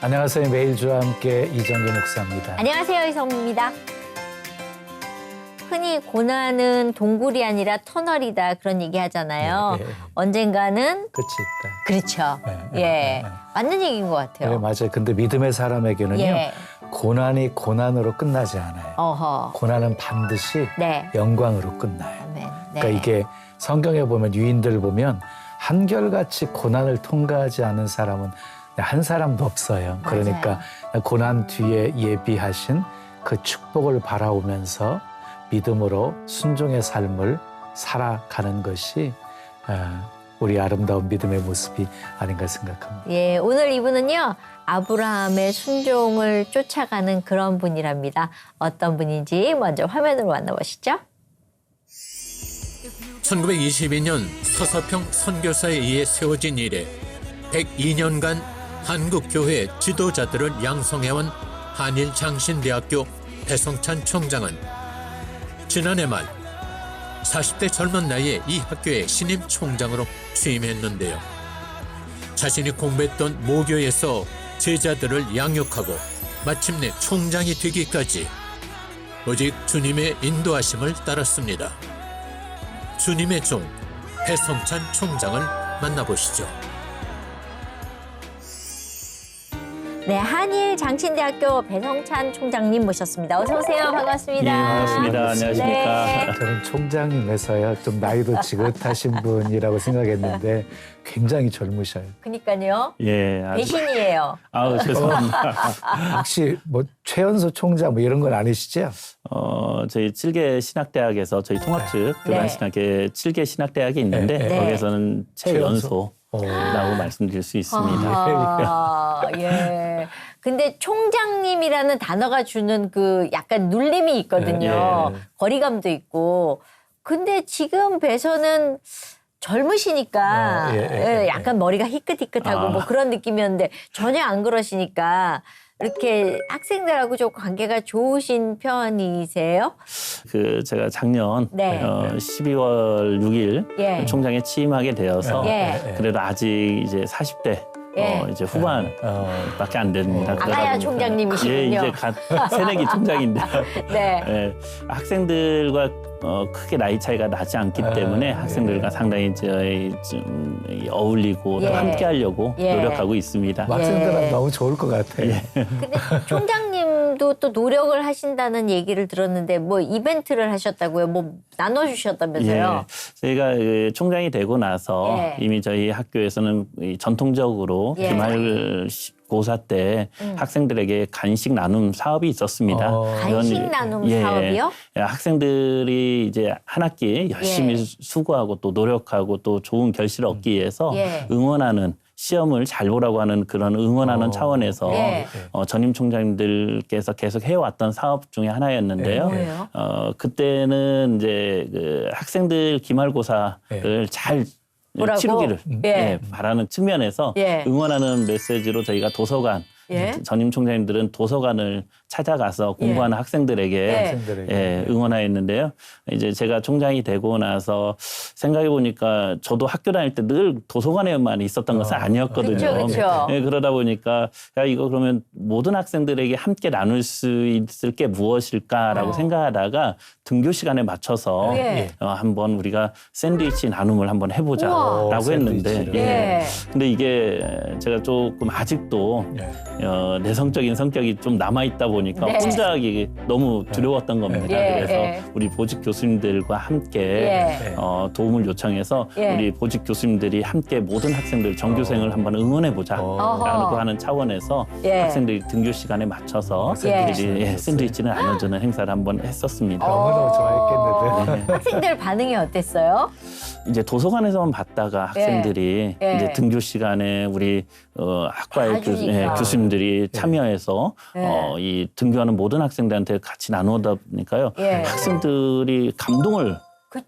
안녕하세요. 매일 주와 함께 이정규 목사입니다. 안녕하세요. 이성입니다. 흔히 고난은 동굴이 아니라 터널이다 그런 얘기 하잖아요. 네, 네. 언젠가는 끝이 있다. 그렇죠. 네, 예, 맞는 얘기인 것 같아요. 네, 맞아요. 근데 믿음의 사람에게는요. 예. 고난이 고난으로 끝나지 않아요. 어허. 고난은 반드시 네. 영광으로 끝나요. 아멘. 네. 그러니까 이게 성경에 보면 유인들 보면 한결같이 고난을 통과하지 않은 사람은 한 사람도 없어요. 그러니까 고난 뒤에 예비하신 그 축복을 바라오면서 믿음으로 순종의 삶을 살아가는 것이 우리 아름다운 믿음의 모습이 아닌가 생각합니다. 예, 오늘 이분은요. 아브라함의 순종을 쫓아가는 그런 분이랍니다. 어떤 분인지 먼저 화면으로 만나보시죠. 1922년 서서평 선교사에 의해 세워진 이래 102년간 한국교회 지도자들을 양성해온 한일장신대학교 배성찬 총장은 지난해 말 40대 젊은 나이에 이 학교의 신임 총장으로 취임했는데요. 자신이 공부했던 모교에서 제자들을 양육하고 마침내 총장이 되기까지 오직 주님의 인도하심을 따랐습니다. 주님의 종 배성찬 총장을 만나보시죠. 네, 한일장신대학교 배성찬 총장님 모셨습니다. 어서 오세요. 반갑습니다. 예, 반갑습니다. 안녕하십니까. 네. 저는 총장님에서요. 좀 나이도 지긋하신 분이라고 생각했는데 굉장히 젊으셔요. 그러니까요. 예, 배신이에요. 아우 죄송합니다. 혹시 뭐 최연소 총장 뭐 이런 건 아니시죠? 저희 칠계 신학대학에서 저희 통합측 교단신학회 칠계 신학대학이 있는데 네. 거기에서는 최연소라고 말씀드릴 수 있습니다. 아, 예. 근데 총장님이라는 단어가 주는 그 약간 눌림이 있거든요. 거리감도 있고. 근데 지금 배서는 젊으시니까 약간 머리가 희끗희끗하고 뭐 그런 느낌이었는데 전혀 안 그러시니까 이렇게 학생들하고 좀 관계가 좋으신 편이세요? 제가 작년 네. 12월 6일 예. 총장에 취임하게 되어서 예. 그래도 아직 이제 40대 예. 이제 후반밖에 안 됩니다. 그러다 아가야 보니까 총장님이시군요. 예, 이제 새내기 총장인데 네. 예, 학생들과 크게 나이 차이가 나지 않기 때문에 학생들과 상당히 좀 어울리고 또 함께 하려고 노력하고 있습니다. 학생들은 너무 좋을 것 같아요. 근데 총장님도 또 노력을 하신다는 얘기를 들었는데 뭐 이벤트를 하셨다고요? 뭐 나눠주셨다면서요? 예, 저희가 총장이 되고 나서 이미 저희 학교에서는 전통적으로 기말고사 때 학생들에게 간식 나눔 사업이 있었습니다. 간식 나눔 사업이요? 학생들이 이제 한 학기 열심히 수고하고 또 노력하고 또 좋은 결실을 얻기 위해서 응원하는 시험을 잘 보라고 하는 그런 응원하는 차원에서 전임 총장님들께서 계속 해왔던 사업 중에 하나였는데요. 그때는 이제 학생들 기말고사를 잘 치르기를 바라는 측면에서 응원하는 메시지로 저희가 도서관 전임 총장님들은 도서관을 찾아가서 공부하는 학생들에게 응원하였는데요. 이제 제가 총장이 되고 나서 생각해 보니까 저도 학교 다닐 때 늘 도서관에만 있었던 것은 아니었거든요. 그쵸. 그러다 보니까 야, 이거 그러면 모든 학생들에게 함께 나눌 수 있을 게 무엇일까라고 생각하다가 등교 시간에 맞춰서 한번 우리가 샌드위치 나눔을 한번 해보자라고 했는데 근데 이게 제가 조금 아직도 내성적인 성격이 좀 남아있다 보니까 혼자 하기 너무 두려웠던 겁니다. 그래서 우리 보직 교수님들과 함께 도움을 요청해서 우리 보직 교수님들이 함께 모든 학생들 정규생을 한번 응원해보자라고 하는 차원에서 학생들이 등교 시간에 맞춰서 샌드위치를 나눠주는 행사를 한번 했었습니다. 너무너무 좋아했겠는데. 학생들 반응이 어땠어요? 이제 도서관에서만 봤다가 학생들이 이제 등교 시간에 우리 학과의 교수님들이 참여해서 이 등교하는 모든 학생들한테 같이 나누다 보니까요. 학생들이 감동을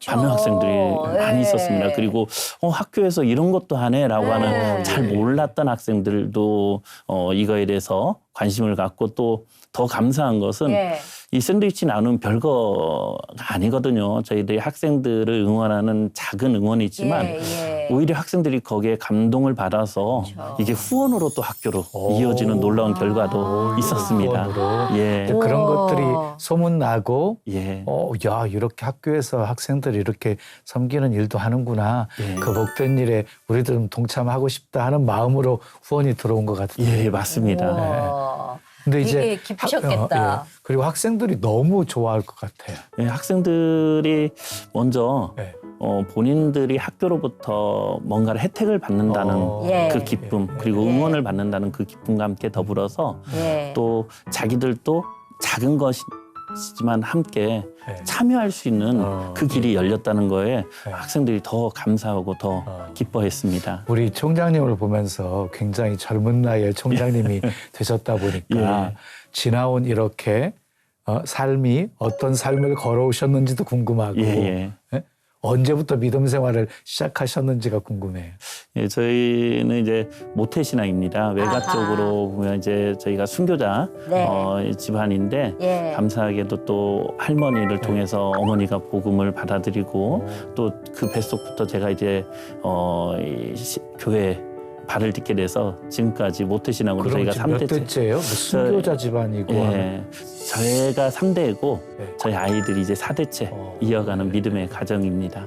받는 학생들이 많이 있었습니다. 그리고 학교에서 이런 것도 하네라고 하는 잘 몰랐던 학생들도 이거에 대해서 관심을 갖고 또 더 감사한 것은 이 샌드위치 나눔 별거가 아니거든요. 저희들이 학생들을 응원하는 작은 응원이지만 오히려 학생들이 거기에 감동을 받아서 그렇죠. 이게 후원으로 또 학교로 이어지는 놀라운 결과도 있었습니다. 후원으로. 예. 그런 것들이 소문나고 예. 야 이렇게 학교에서 학생들이 이렇게 섬기는 일도 하는구나. 예. 그 복된 일에 우리들 동참하고 싶다 하는 마음으로 후원이 들어온 것 같은데. 예, 맞습니다. 우와. 근데 이제 되게 기쁘셨겠다. 그리고 학생들이 너무 좋아할 것 같아요. 예, 학생들이 먼저 네. 본인들이 학교로부터 뭔가를 혜택을 받는다는 예. 그 기쁨, 그리고 응원을 받는다는 그 기쁨과 함께 더불어서 예. 또 자기들도 작은 것이지만 함께 네. 참여할 수 있는 그 길이 열렸다는 거에 네. 학생들이 더 감사하고 더 기뻐했습니다. 우리 총장님을 보면서 굉장히 젊은 나이에 총장님이 되셨다 보니까 예. 지나온 이렇게 삶이 어떤 삶을 걸어오셨는지도 궁금하고 예, 예. 언제부터 믿음 생활을 시작하셨는지가 궁금해요. 예, 저희는 이제 모태신앙입니다. 외가 아하. 쪽으로 보면 이제 저희가 순교자 네. 집안인데 예. 감사하게도 또 할머니를 통해서 어머니가 복음을 받아들이고 또 그 뱃속부터 제가 이제 교회 발을 딛게 돼서 지금까지 모태신앙으로 그럼 저희가 지금 몇 3대째. 대째예요? 순교자 집안이고 예, 저희가 3대이고 네. 저희 아이들이 이제 4대째 이어가는 믿음의 가정입니다.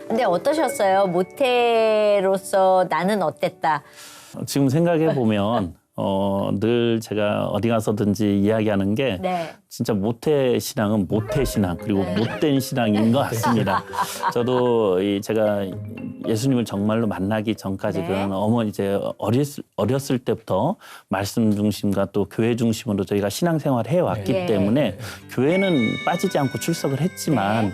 근데 어떠셨어요? 모태로서 나는 어땠다? 지금 생각해 보면 늘 제가 어디 가서든지 이야기하는 게 네. 진짜 모태 신앙은 모태 신앙 그리고 못된 신앙인 것 같습니다. 저도 제가 예수님을 정말로 만나기 전까지는 어머니 이제 어렸을 때부터 말씀 중심과 또 교회 중심으로 저희가 신앙생활을 해왔기 네. 때문에 교회는 빠지지 않고 출석을 했지만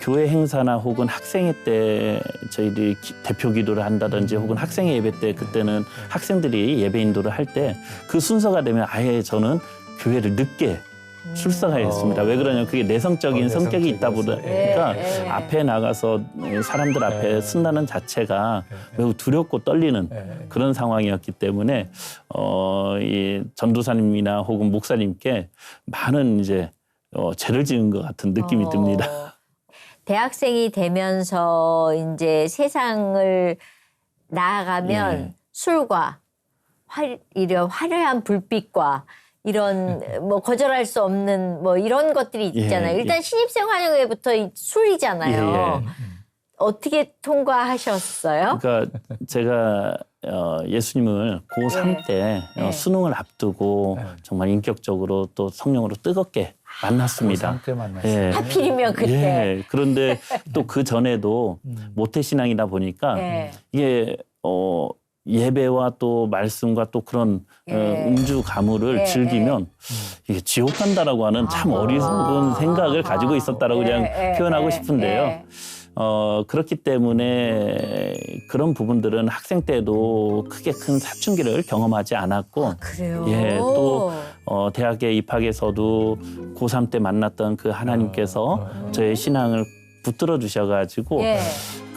교회 행사나 혹은 학생회 때 저희들이 대표 기도를 한다든지 혹은 학생회 예배 때 그때는 학생들이 예배 인도를 할 때 그 순서가 되면 아예 저는 교회를 늦게 출석하였습니다. 왜 그러냐면 그게 내성적인 성격이 있다 보니까 앞에 나가서 사람들 앞에 쓴다는 자체가 매우 두렵고 떨리는 그런 상황이었기 때문에 이 전도사님이나 혹은 목사님께 많은 이제 죄를 지은 것 같은 느낌이 듭니다. 대학생이 되면서 이제 세상을 나아가면 예. 술과 이런 화려한 불빛과 이런 뭐 거절할 수 없는 뭐 이런 것들이 있잖아요. 예, 일단 신입생 환영회부터 술이잖아요. 예, 예. 어떻게 통과하셨어요? 그러니까 제가 예수님을 고3 때 수능을 앞두고 정말 인격적으로 또 성령으로 뜨겁게 만났습니다. 고3 때 만났어요. 예. 하필이면 그때. 예. 그런데 또 그 전에도 모태신앙이다 보니까 이게 예배와 또 말씀과 또 그런 음주 가물을 즐기면 이게 지옥 간다라고 하는 참 어리석은 생각을 가지고 있었다라고 그냥 표현하고 싶은데요. 그렇기 때문에 그런 부분들은 학생 때도 크게 큰 사춘기를 경험하지 않았고, 그래요? 예, 또 대학에 입학해서도 고3 때 만났던 그 하나님께서 저의 신앙을 붙들어 주셔가지고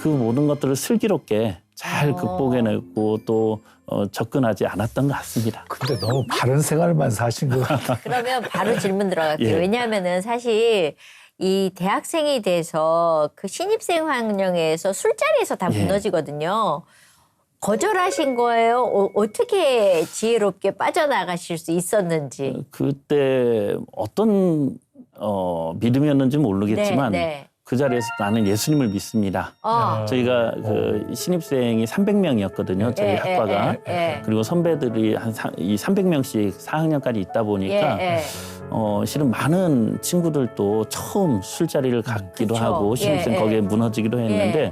그 모든 것들을 슬기롭게 잘 극복해내고 또 접근하지 않았던 것 같습니다. 근데 너무 바른 생활만 사신 것 같아요. 그러면 바로 질문 들어갈게요. 예. 왜냐하면은 사실 이 대학생이 돼서 그 신입생 환영회에서 술자리에서 다 예. 무너지거든요. 거절하신 거예요? 어떻게 지혜롭게 빠져나가실 수 있었는지. 그때 어떤 믿음이었는지 모르겠지만 네. 그 자리에서 나는 예수님을 믿습니다. 저희가 그 신입생이 300명이었거든요. 저희 학과가. 그리고 선배들이 한 300명씩 4학년까지 있다 보니까 실은 많은 친구들도 처음 술자리를 갖기도 그쵸. 하고 신입생 거기에 무너지기도 했는데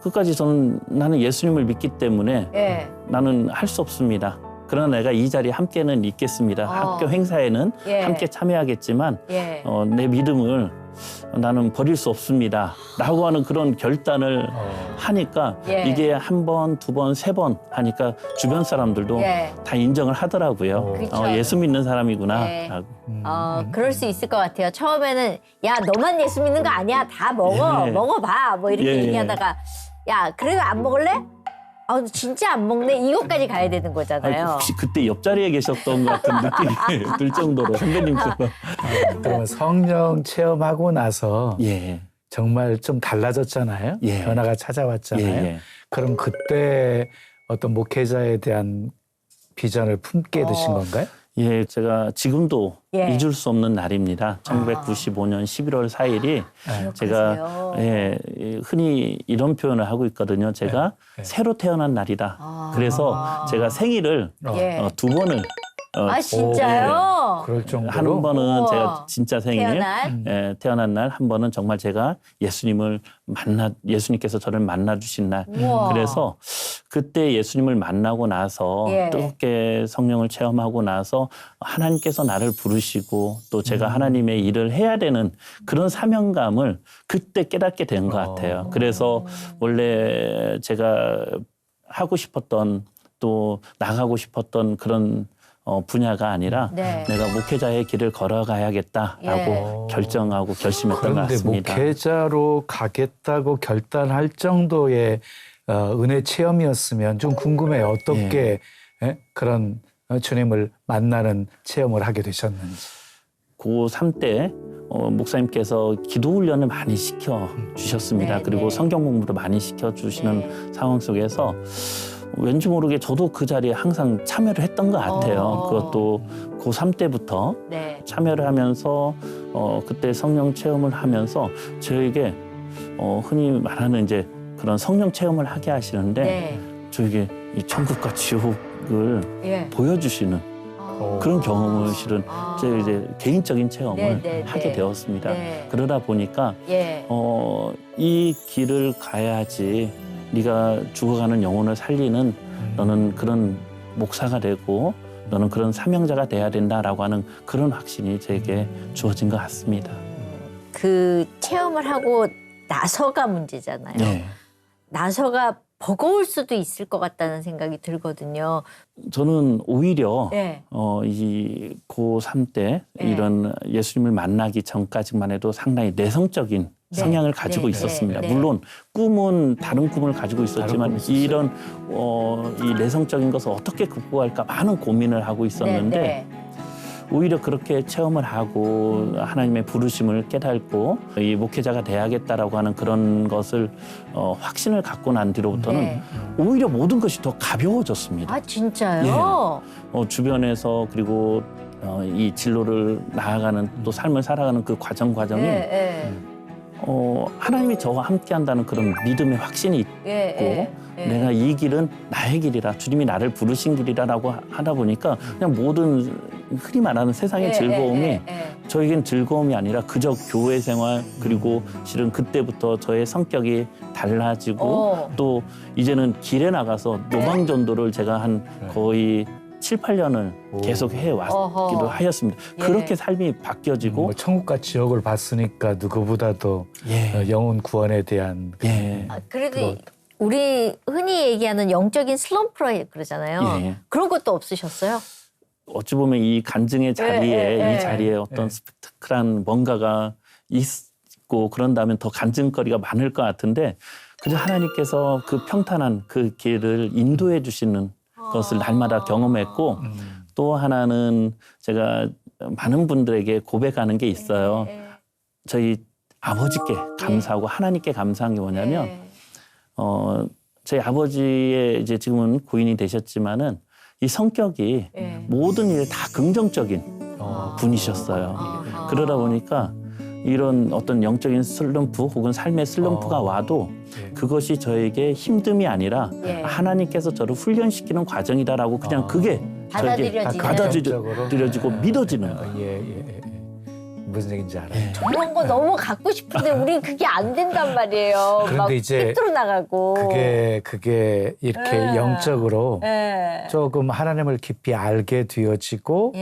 끝까지 저는 나는 예수님을 믿기 때문에 나는 할 수 없습니다. 그러나 내가 이 자리에 함께는 있겠습니다. 학교 행사에는 함께 참여하겠지만 내 믿음을 나는 버릴 수 없습니다. 라고 하는 그런 결단을 하니까 이게 한 번, 두 번, 세 번 하니까 주변 사람들도 다 인정을 하더라고요. 그쵸. 예수 믿는 사람이구나. 라고. 그럴 수 있을 것 같아요. 처음에는 야 너만 예수 믿는 거 아니야. 다 먹어. 예. 먹어봐. 뭐 이렇게 예. 얘기하다가 야 그래도 안 먹을래? 아, 진짜 안 먹네. 이것까지 가야 되는 아니, 거잖아요. 혹시 그때 옆자리에 계셨던 것 같은 느낌이 들 정도로 선배님처럼. 그러면 성령 체험하고 나서 예. 정말 좀 달라졌잖아요. 예. 변화가 찾아왔잖아요. 예. 그럼 그때 어떤 목회자에 대한 비전을 품게 되신 건가요? 예, 제가 지금도 예. 잊을 수 없는 날입니다. 1995년 11월 4일이 제가 흔히 이런 표현을 하고 있거든요. 제가 새로 태어난 날이다. 그래서 제가 생일을 예. 두 번을 아, 진짜요? 그럴 정도로 한 번은 우와. 제가 진짜 생일 태어난 날, 한 번은 정말 제가 예수님께서 저를 만나 주신 날. 우와. 그래서 그때 예수님을 만나고 나서 예. 뜨겁게 성령을 체험하고 나서 하나님께서 나를 부르시고 또 제가 하나님의 일을 해야 되는 그런 사명감을 그때 깨닫게 된 것 같아요. 그래서 원래 제가 하고 싶었던 또 나가고 싶었던 그런 분야가 아니라 네. 내가 목회자의 길을 걸어가야겠다라고 결정하고 결심했던 것 그런데 같습니다. 목회자로 가겠다고 결단할 정도의 은혜 체험이었으면 좀 궁금해요. 어떻게 그런 주님을 만나는 체험을 하게 되셨는지. 고3 때 목사님께서 기도 훈련을 많이 시켜주셨습니다. 네, 그리고 네. 성경 공부도 많이 시켜주시는 상황 속에서 왠지 모르게 저도 그 자리에 항상 참여를 했던 것 같아요. 그것도 고3 때부터 네. 참여를 하면서 그때 성령 체험을 하면서 저에게 흔히 말하는 이제 그런 성령 체험을 하게 하시는데 네. 저에게 이 천국과 지옥을 예. 보여주시는 그런 경험을 실은 제 이제 개인적인 체험을 네, 네, 하게 네. 되었습니다. 네. 그러다 보니까 예. 이 길을 가야지 네가 죽어가는 영혼을 살리는 너는 그런 목사가 되고 너는 그런 사명자가 돼야 된다라고 하는 그런 확신이 제게 주어진 것 같습니다. 그 체험을 하고 나서가 문제잖아요. 네. 나서가 버거울 수도 있을 것 같다는 생각이 들거든요. 저는 오히려 네. 이 고3 때 네. 이런 예수님을 만나기 전까지만 해도 상당히 내성적인 네. 성향을 가지고 네. 있었습니다. 네. 물론 꿈은 다른 꿈을 가지고 있었지만 꿈이 있었어요. 이런 이 내성적인 것을 어떻게 극복할까 많은 고민을 하고 있었는데 네. 오히려 그렇게 체험을 하고 하나님의 부르심을 깨닫고 이 목회자가 돼야겠다라고 하는 그런 것을 확신을 갖고 난 뒤로부터는 네. 오히려 모든 것이 더 가벼워졌습니다. 아, 진짜요? 주변에서 그리고 이 진로를 나아가는 또 삶을 살아가는 그 과정이 예. 하나님이 저와 함께한다는 그런 믿음의 확신이 있고 예. 내가 이 길은 나의 길이다. 주님이 나를 부르신 길이다라고 하다 보니까 그냥 모든 흔히 말하는 세상의 즐거움이 저에겐 즐거움이 아니라 그저 교회 생활 그리고 실은 그때부터 저의 성격이 달라지고 또 이제는 길에 나가서 노방전도를 제가 한 거의 7, 8년을 계속 해왔기도 하였습니다. 그렇게 삶이 바뀌어지고 뭐 천국과 지옥을 봤으니까 누구보다도 영혼 구원에 대한 그래도 우리 흔히 얘기하는 영적인 슬럼프라 그러잖아요. 그런 것도 없으셨어요? 어찌 보면 이 간증의 자리에 이 자리에 어떤 스펙타클한 뭔가가 있고 그런다면 더 간증거리가 많을 것 같은데 그저 하나님께서 그 평탄한 그 길을 인도해 주시는 것을 날마다 경험했고 또 하나는 제가 많은 분들에게 고백하는 게 있어요. 저희 아버지께 감사하고 하나님께 감사한 게 뭐냐면 저희 아버지의 이제 지금은 고인이 되셨지만은 이 성격이 모든 일에 다 긍정적인 분이셨어요. 그러다 보니까 이런 어떤 영적인 슬럼프 혹은 삶의 슬럼프가 와도 그것이 저에게 힘듦이 아니라 하나님께서 저를 훈련시키는 과정이다라고 그냥 그게 저에게 받아들여지고 믿어지는 거예요. 무슨 얘기인지 알아요. 그런 거 너무 갖고 싶은데 우리 그게 안 된단 말이에요. 그런데 막 이제 삐뚤어 나가고. 그게 이렇게 영적으로 조금 하나님을 깊이 알게 되어지고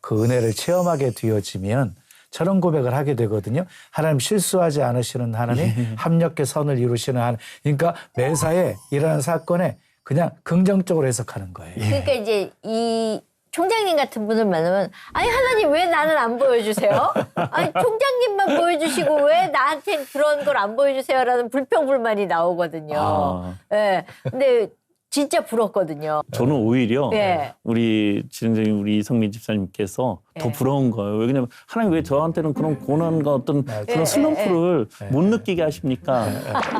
그 은혜를 체험하게 되어지면 저런 고백을 하게 되거든요. 하나님 실수하지 않으시는 하나님, 합력의 선을 이루시는 하나님. 그러니까 매사에 일어나는 사건에 그냥 긍정적으로 해석하는 거예요. 그러니까 이제 이 총장님 같은 분을 만나면 아니 하나님 왜 나는 안 보여주세요? 아니 총장님만 보여주시고 왜 나한테 그런 걸 안 보여주세요라는 불평불만이 나오거든요. 근데 진짜 부럽거든요. 저는 오히려 예. 우리 진행자님 우리 이성민 집사님께서 더 예. 부러운 거예요. 왜냐면 하나님 왜 저한테는 그런 고난과 어떤 그런 슬럼프를 못 느끼게 하십니까?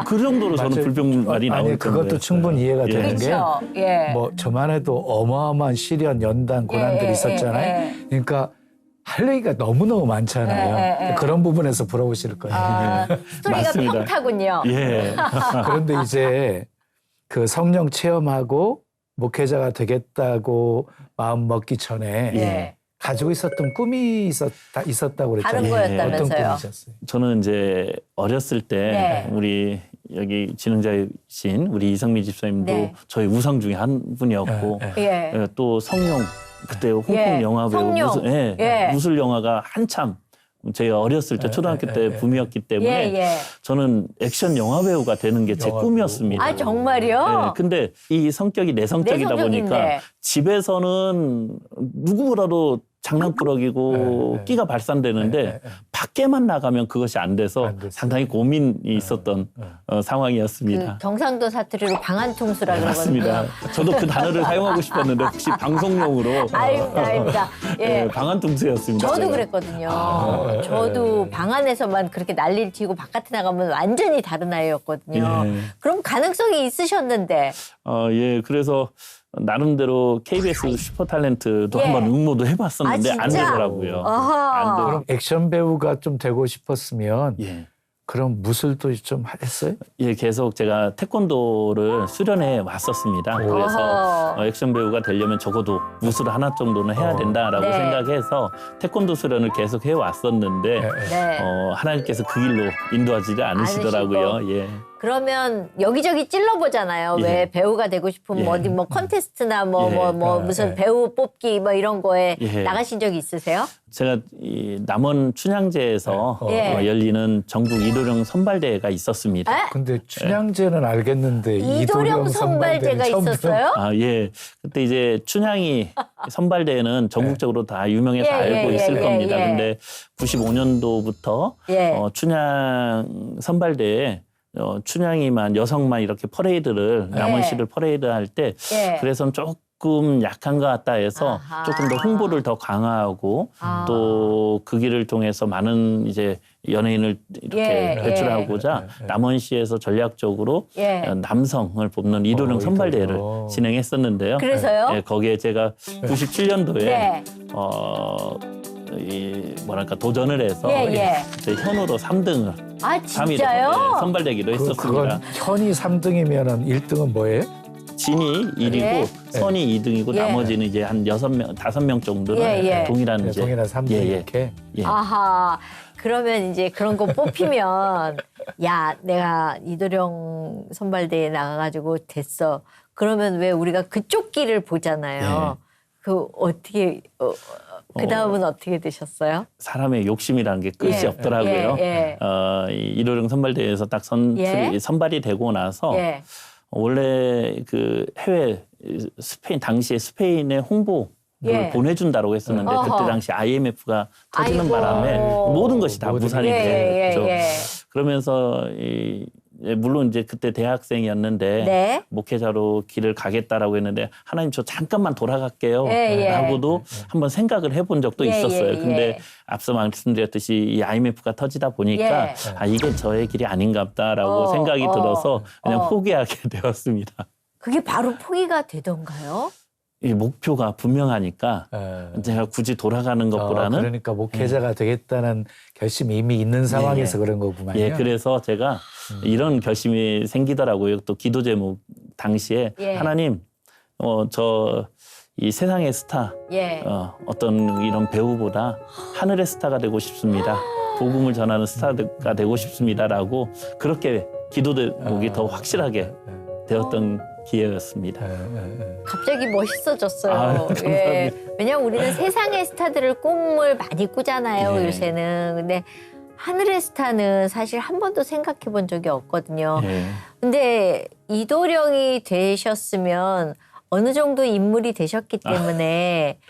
그 정도로 저는 맞아요. 불평말이 나올 아니 그것도 정도였어요. 충분히 이해가 예. 되는 게 그렇죠. 예. 뭐 저만 해도 어마어마한 시련, 연단, 고난들이 예, 있었잖아요. 그러니까 할 얘기가 너무너무 많잖아요. 그런 부분에서 부러우실 거예요. 아, 스토리가 맞습니다. 평타군요. 예. 그런데 이제 그 성령 체험하고 목회자가 되겠다고 마음 먹기 전에 예. 가지고 있었던 꿈이 있었다고 그랬잖아요. 다른 거였다면서요. 어떤 꿈이셨어요? 저는 이제 어렸을 때 네. 우리 여기 진행자이신 우리 이성미 집사님도 네. 저희 우상 중에 한 분이었고 예. 또 성룡 그때 홍콩 예. 영화 배우 성룡. 예. 무술 영화가 한참 제가 어렸을 때 초등학교 때 붐이었기 때문에 예. 저는 액션 영화 배우가 되는 게 제 영화 꿈이었습니다. 아, 정말요? 근데 이 성격이 내성적이다 내성적인데. 보니까 집에서는 누구보다도 장난꾸러기고 끼가 발산되는데 밖에만 나가면 그것이 안 돼서 안 됐어요. 상당히 고민이 있었던 상황이었습니다. 그 경상도 사투리로 방한통수라 그러거든요. 맞습니다. 저도 그 단어를 사용하고 싶었는데 혹시 방송용으로 아닙니다. 예. 방한통수였습니다. 저도 제가. 그랬거든요. 저도 방 안에서만 그렇게 난리를 튀고 바깥에 나가면 완전히 다른 아이였거든요. 예. 그럼 가능성이 있으셨는데. 예, 그래서 나름대로 KBS 슈퍼탤런트도 예. 한번 응모도 해봤었는데 아, 안 진짜? 되더라고요. 아하. 안 그럼 액션 배우가 좀 되고 싶었으면 예. 그럼 무술도 좀 했어요? 예, 계속 제가 태권도를 수련해 왔었습니다. 그래서 액션 배우가 되려면 적어도 무술 하나 정도는 해야 된다라고 네. 생각해서 태권도 수련을 계속 해 왔었는데 네. 하나님께서 그 길로 인도하지 않으시더라고요. 예. 그러면 여기저기 찔러보잖아요. 예. 왜 배우가 되고 싶으면 예. 어디 뭐 컨테스트나 뭐 예. 무슨 예. 배우 뽑기 뭐 이런 거에 예. 나가신 적이 있으세요? 제가 이 남원 춘향제에서 예. 열리는 전국 이도령 선발대회가 있었습니다. 에? 근데 춘향제는 알겠는데 이도령 선발대가 처음 있었어요? 아, 예. 그때 이제 춘향이 선발대회는 전국적으로 다 유명해서 예, 알고 예, 있을 예, 겁니다. 예. 근데 95년도부터 예. 춘향 선발대회 춘향이만 여성만 이렇게 퍼레이드를 남원시를 퍼레이드할 때 예. 그래서 조금 약한 것 같다 해서 아하. 조금 더 홍보를 더 강화하고 아. 또 그 길을 통해서 많은 이제 연예인을 이렇게 예, 배출하고자 남원시에서 전략적으로 예. 남성을 뽑는 이도령 선발대회를 이도령. 진행했었는데요. 그래서요? 예, 거기에 제가 97년도에 네. 뭐랄까 도전을 해서 예. 제 현우로 3등을 아, 3위로 진짜요? 선발되기도 했었습니다. 그건 현이 3등이면은 1등은 뭐예요? 진이 1위고 예. 선이 2등이고 예. 나머지는 이제 한 6명, 5명 정도는 예. 동일한 네, 이제 동일한 3등 예, 예. 이렇게. 예. 아하. 그러면 이제 그런 거 뽑히면 야, 내가 이도령 선발대회에 나가가지고 됐어. 그러면 왜 우리가 그쪽 길을 보잖아요. 그 어떻게 그 다음은 어떻게 되셨어요? 사람의 욕심이라는 게 끝이 예. 없더라고요. 예. 이 이도령 선발대회에서 딱 예. 선발이 되고 나서 예. 원래 그 해외 스페인 당시에 스페인의 홍보를 예. 보내준다고 했었는데 어허. 그때 당시 IMF가 터지는 아이고. 바람에 모든 것이 다 모든 무산이 예, 됐죠. 예, 예. 그러면서 물론 이제 그때 대학생이었는데 네. 목회자로 길을 가겠다라고 했는데 하나님 저 잠깐만 돌아갈게요. 예. 라고도 한번 생각을 해본 적도 예, 있었어요. 예, 근데 예. 앞서 말씀드렸듯이 이 IMF가 터지다 보니까 예. 이게 저의 길이 아닌가 보다라고 생각이 들어서 그냥 포기하게 되었습니다. 그게 바로 포기가 되던가요? 이 목표가 분명하니까 제가 굳이 돌아가는 것보다는 그러니까 목회자가 되겠다는 결심이 이미 있는 상황에서 그런 거구만요. 예, 그래서 제가 이런 결심이 생기더라고요. 또 기도 제목 당시에 예. 하나님, 저 이 세상의 스타, 예. 어떤 이런 배우보다 하늘의 스타가 되고 싶습니다. 복음을 전하는 스타가 되고 싶습니다라고 그렇게 기도 제목이 더 확실하게 되었던 기회였습니다. 갑자기 멋있어졌어요. 아, 감사합니다. 예. 왜냐면 우리는 세상의 스타들을 꿈을 많이 꾸잖아요, 예. 요새는. 근데 하늘의 스타는 사실 한 번도 생각해 본 적이 없거든요. 예. 근데 이도령이 되셨으면 어느 정도 인물이 되셨기 때문에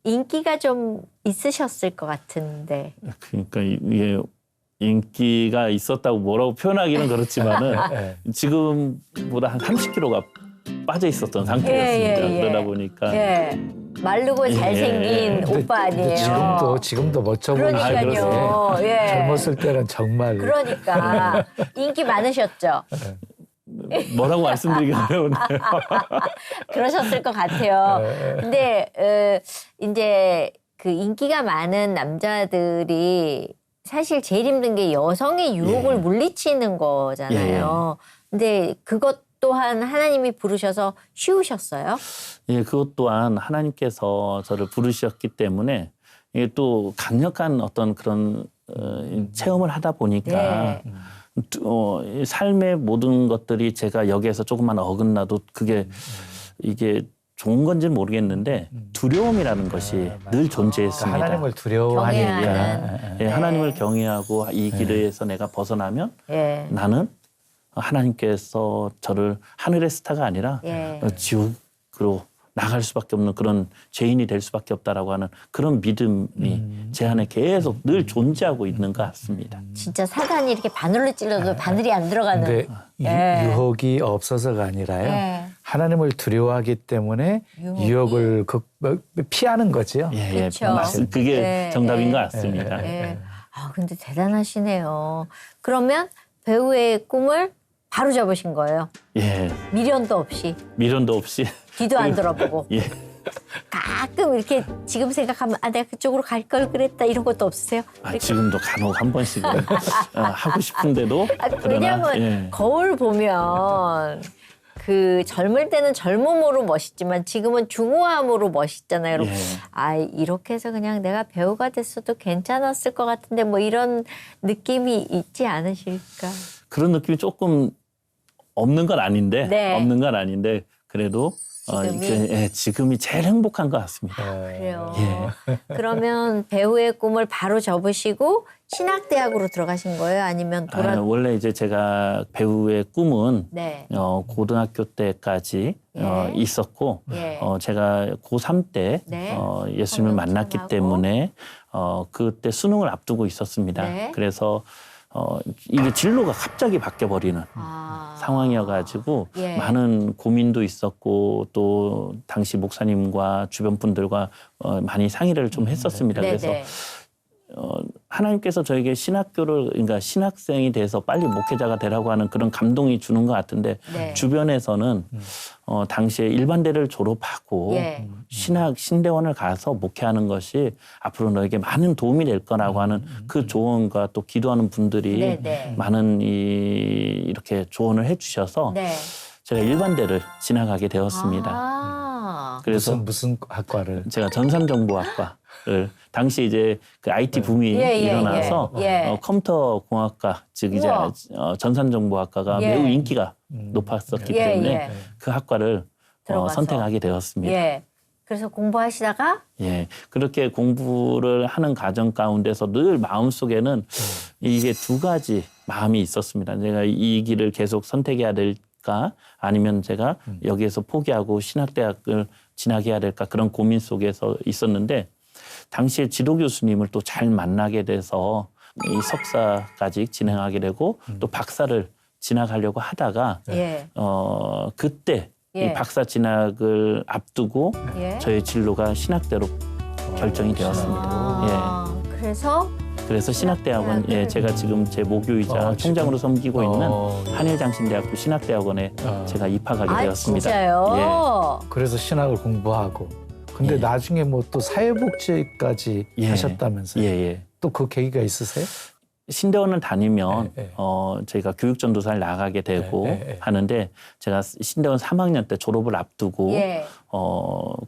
인기가 좀 있으셨을 것 같은데. 그러니까 이게 인기가 있었다고 뭐라고 표현하기는 그렇지만은 예. 지금보다 한 30kg가 빠져 있었던 상태였습니다. 예, 예, 예. 그러다 보니까 예. 마르고 잘생긴 근데- 오빠 아니에요. 근데 지금도 멋져 보이시는데 그러니까요. 예. 젊었을 때는 정말 그러니까 인기 많으셨죠. 뭐라고 말씀드리기가 어려운데요. 그러셨을 것 같아요. 근데 이제 그 인기가 많은 남자들이 사실 제일 힘든 게 여성의 유혹을 예. 물리치는 거잖아요. 근데 그것 또한 하나님이 부르셔서 쉬우셨어요? 예, 그것 또한 하나님께서 저를 부르셨기 때문에 이게 또 강력한 어떤 그런 체험을 하다 보니까 네. 이 삶의 모든 것들이 제가 여기에서 조금만 어긋나도 그게 이게 좋은 건지는 모르겠는데 두려움이라는 것이 늘 존재했습니다. 하나님을 두려워하니까 경외하는. 예, 네. 하나님을 경외하고 이 길에서 내가 벗어나면 예. 나는 하나님께서 저를 하늘의 스타가 아니라 예. 지옥으로 나갈 수밖에 없는 그런 죄인이 될 수밖에 없다라고 하는 그런 믿음이 제 안에 계속 늘 존재하고 있는 것 같습니다. 진짜 사단이 이렇게 바늘로 찔러도 바늘이 안 들어가는. 근데 예. 유혹이 없어서가 아니라요. 예. 하나님을 두려워하기 때문에 유혹을 피하는 거죠. 예, 예, 그쵸. 맞습니다. 그게 네, 정답인 네. 것 같습니다. 예. 아, 근데 대단하시네요. 그러면 배우의 꿈을 바로 잡으신 거예요. 예, 미련도 없이, 미련도 없이 뒤도 안 돌아보고. 예, 가끔 이렇게 지금 생각하면 아, 내가 그쪽으로 갈 걸 그랬다 이런 것도 없으세요? 지금도 간혹 한 번씩은 하고 싶은데도 아, 그러나, 왜냐하면 예. 거울 보면 그 젊을 때는 젊음으로 멋있지만 지금은 중후함으로 멋있잖아요. 여러분. 예. 아, 이렇게 해서 그냥 내가 배우가 됐어도 괜찮았을 것 같은데 뭐 이런 느낌이 있지 않으실까? 그런 느낌이 조금 없는 건 아닌데 네. 없는 건 아닌데 그래도 지금이? 지금이 제일 행복한 것 같습니다. 그래요. 예. 그러면 배우의 꿈을 바로 접으시고 신학대학으로 들어가신 거예요? 아니면 원래 이제 제가 배우의 꿈은 네. 고등학교 때까지 예. 있었고 예. 제가 고3 때 네. 예수님을 만났기 성령 때문에 그때 수능을 앞두고 있었습니다. 네. 그래서 이게 진로가 갑자기 바뀌어버리는 아. 상황이어가지고 예. 많은 고민도 있었고 또 당시 목사님과 주변 분들과 많이 상의를 좀 했었습니다. 네네. 그래서 하나님께서 저에게 그러니까 신학생이 돼서 빨리 목회자가 되라고 하는 그런 감동이 주는 것 같은데 네. 주변에서는 당시에 일반대를 졸업하고 예. 신대원을 가서 목회하는 것이 앞으로 너에게 많은 도움이 될 거라고 하는 그 조언과 또 기도하는 분들이 네네. 많은 이렇게 조언을 해주셔서 네. 제가 일반대를 지나가게 되었습니다. 아. 그래서 무슨 학과를 제가 전산정보학과를 당시 이제 그 IT 붐이 예, 일어나서 예. 컴퓨터 공학과 즉 이제 우와. 전산정보학과가 예. 매우 인기가 높았었기 예, 때문에 예. 그 학과를 들어가서. 선택하게 되었습니다. 예. 그래서 공부하시다가 예, 그렇게 공부를 하는 과정 가운데서 늘 마음속에는 이게 두 가지 마음이 있었습니다. 내가 이 길을 계속 선택해야 될까 아니면 제가 여기에서 포기하고 신학대학을 진학해야 될까 그런 고민 속에서 있었는데 당시에 지도 교수님을 또 잘 만나게 돼서 이 석사까지 진행하게 되고 또 박사를 진학하려고 하다가 예. 그때 예. 이 박사 진학을 앞두고 예. 저의 진로가 신학대로 결정이 되었습니다. 아, 그래서 그래서 신학대학원 제가 지금 제 모교이자 지금? 총장으로 섬기고 있는 한일장신대학교 신학대학원에 제가 입학하게 아, 되었습니다. 진짜요? 그래서 신학을 공부하고 근데 예. 나중에 뭐 또 사회복지까지 예. 하셨다면서요? 예. 또 그 계기가 있으세요? 신대원을 다니면 예. 저희가 교육전도사를 나가게 되고 예. 하는데 제가 신대원 3학년 때 졸업을 앞두고 예.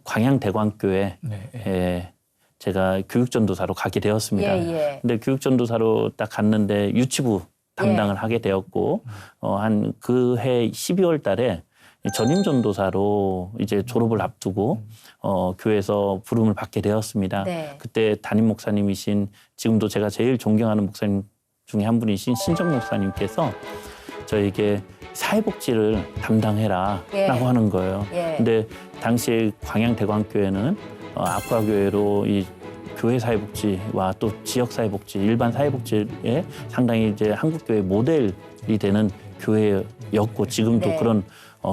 광양대광교회 네. 제가 교육전도사로 가게 되었습니다. 예. 근데 교육전도사로 딱 갔는데 유치부 담당을 하게 되었고 한 그 해 12월 달에 전임전도사로 이제 졸업을 앞두고 교회에서 부름을 받게 되었습니다. 네. 그때 담임 목사님이신 지금도 제가 제일 존경하는 목사님 중에 한 분이신 신정 목사님께서 저에게 사회복지를 담당해라 예. 라고 하는 거예요. 예. 근데 당시에 광양대광교회는 악과교회로 이 교회 사회복지와 또 지역 사회복지, 일반 사회복지에 상당히 이제 한국교회 모델이 되는 교회였고 지금도 네. 그런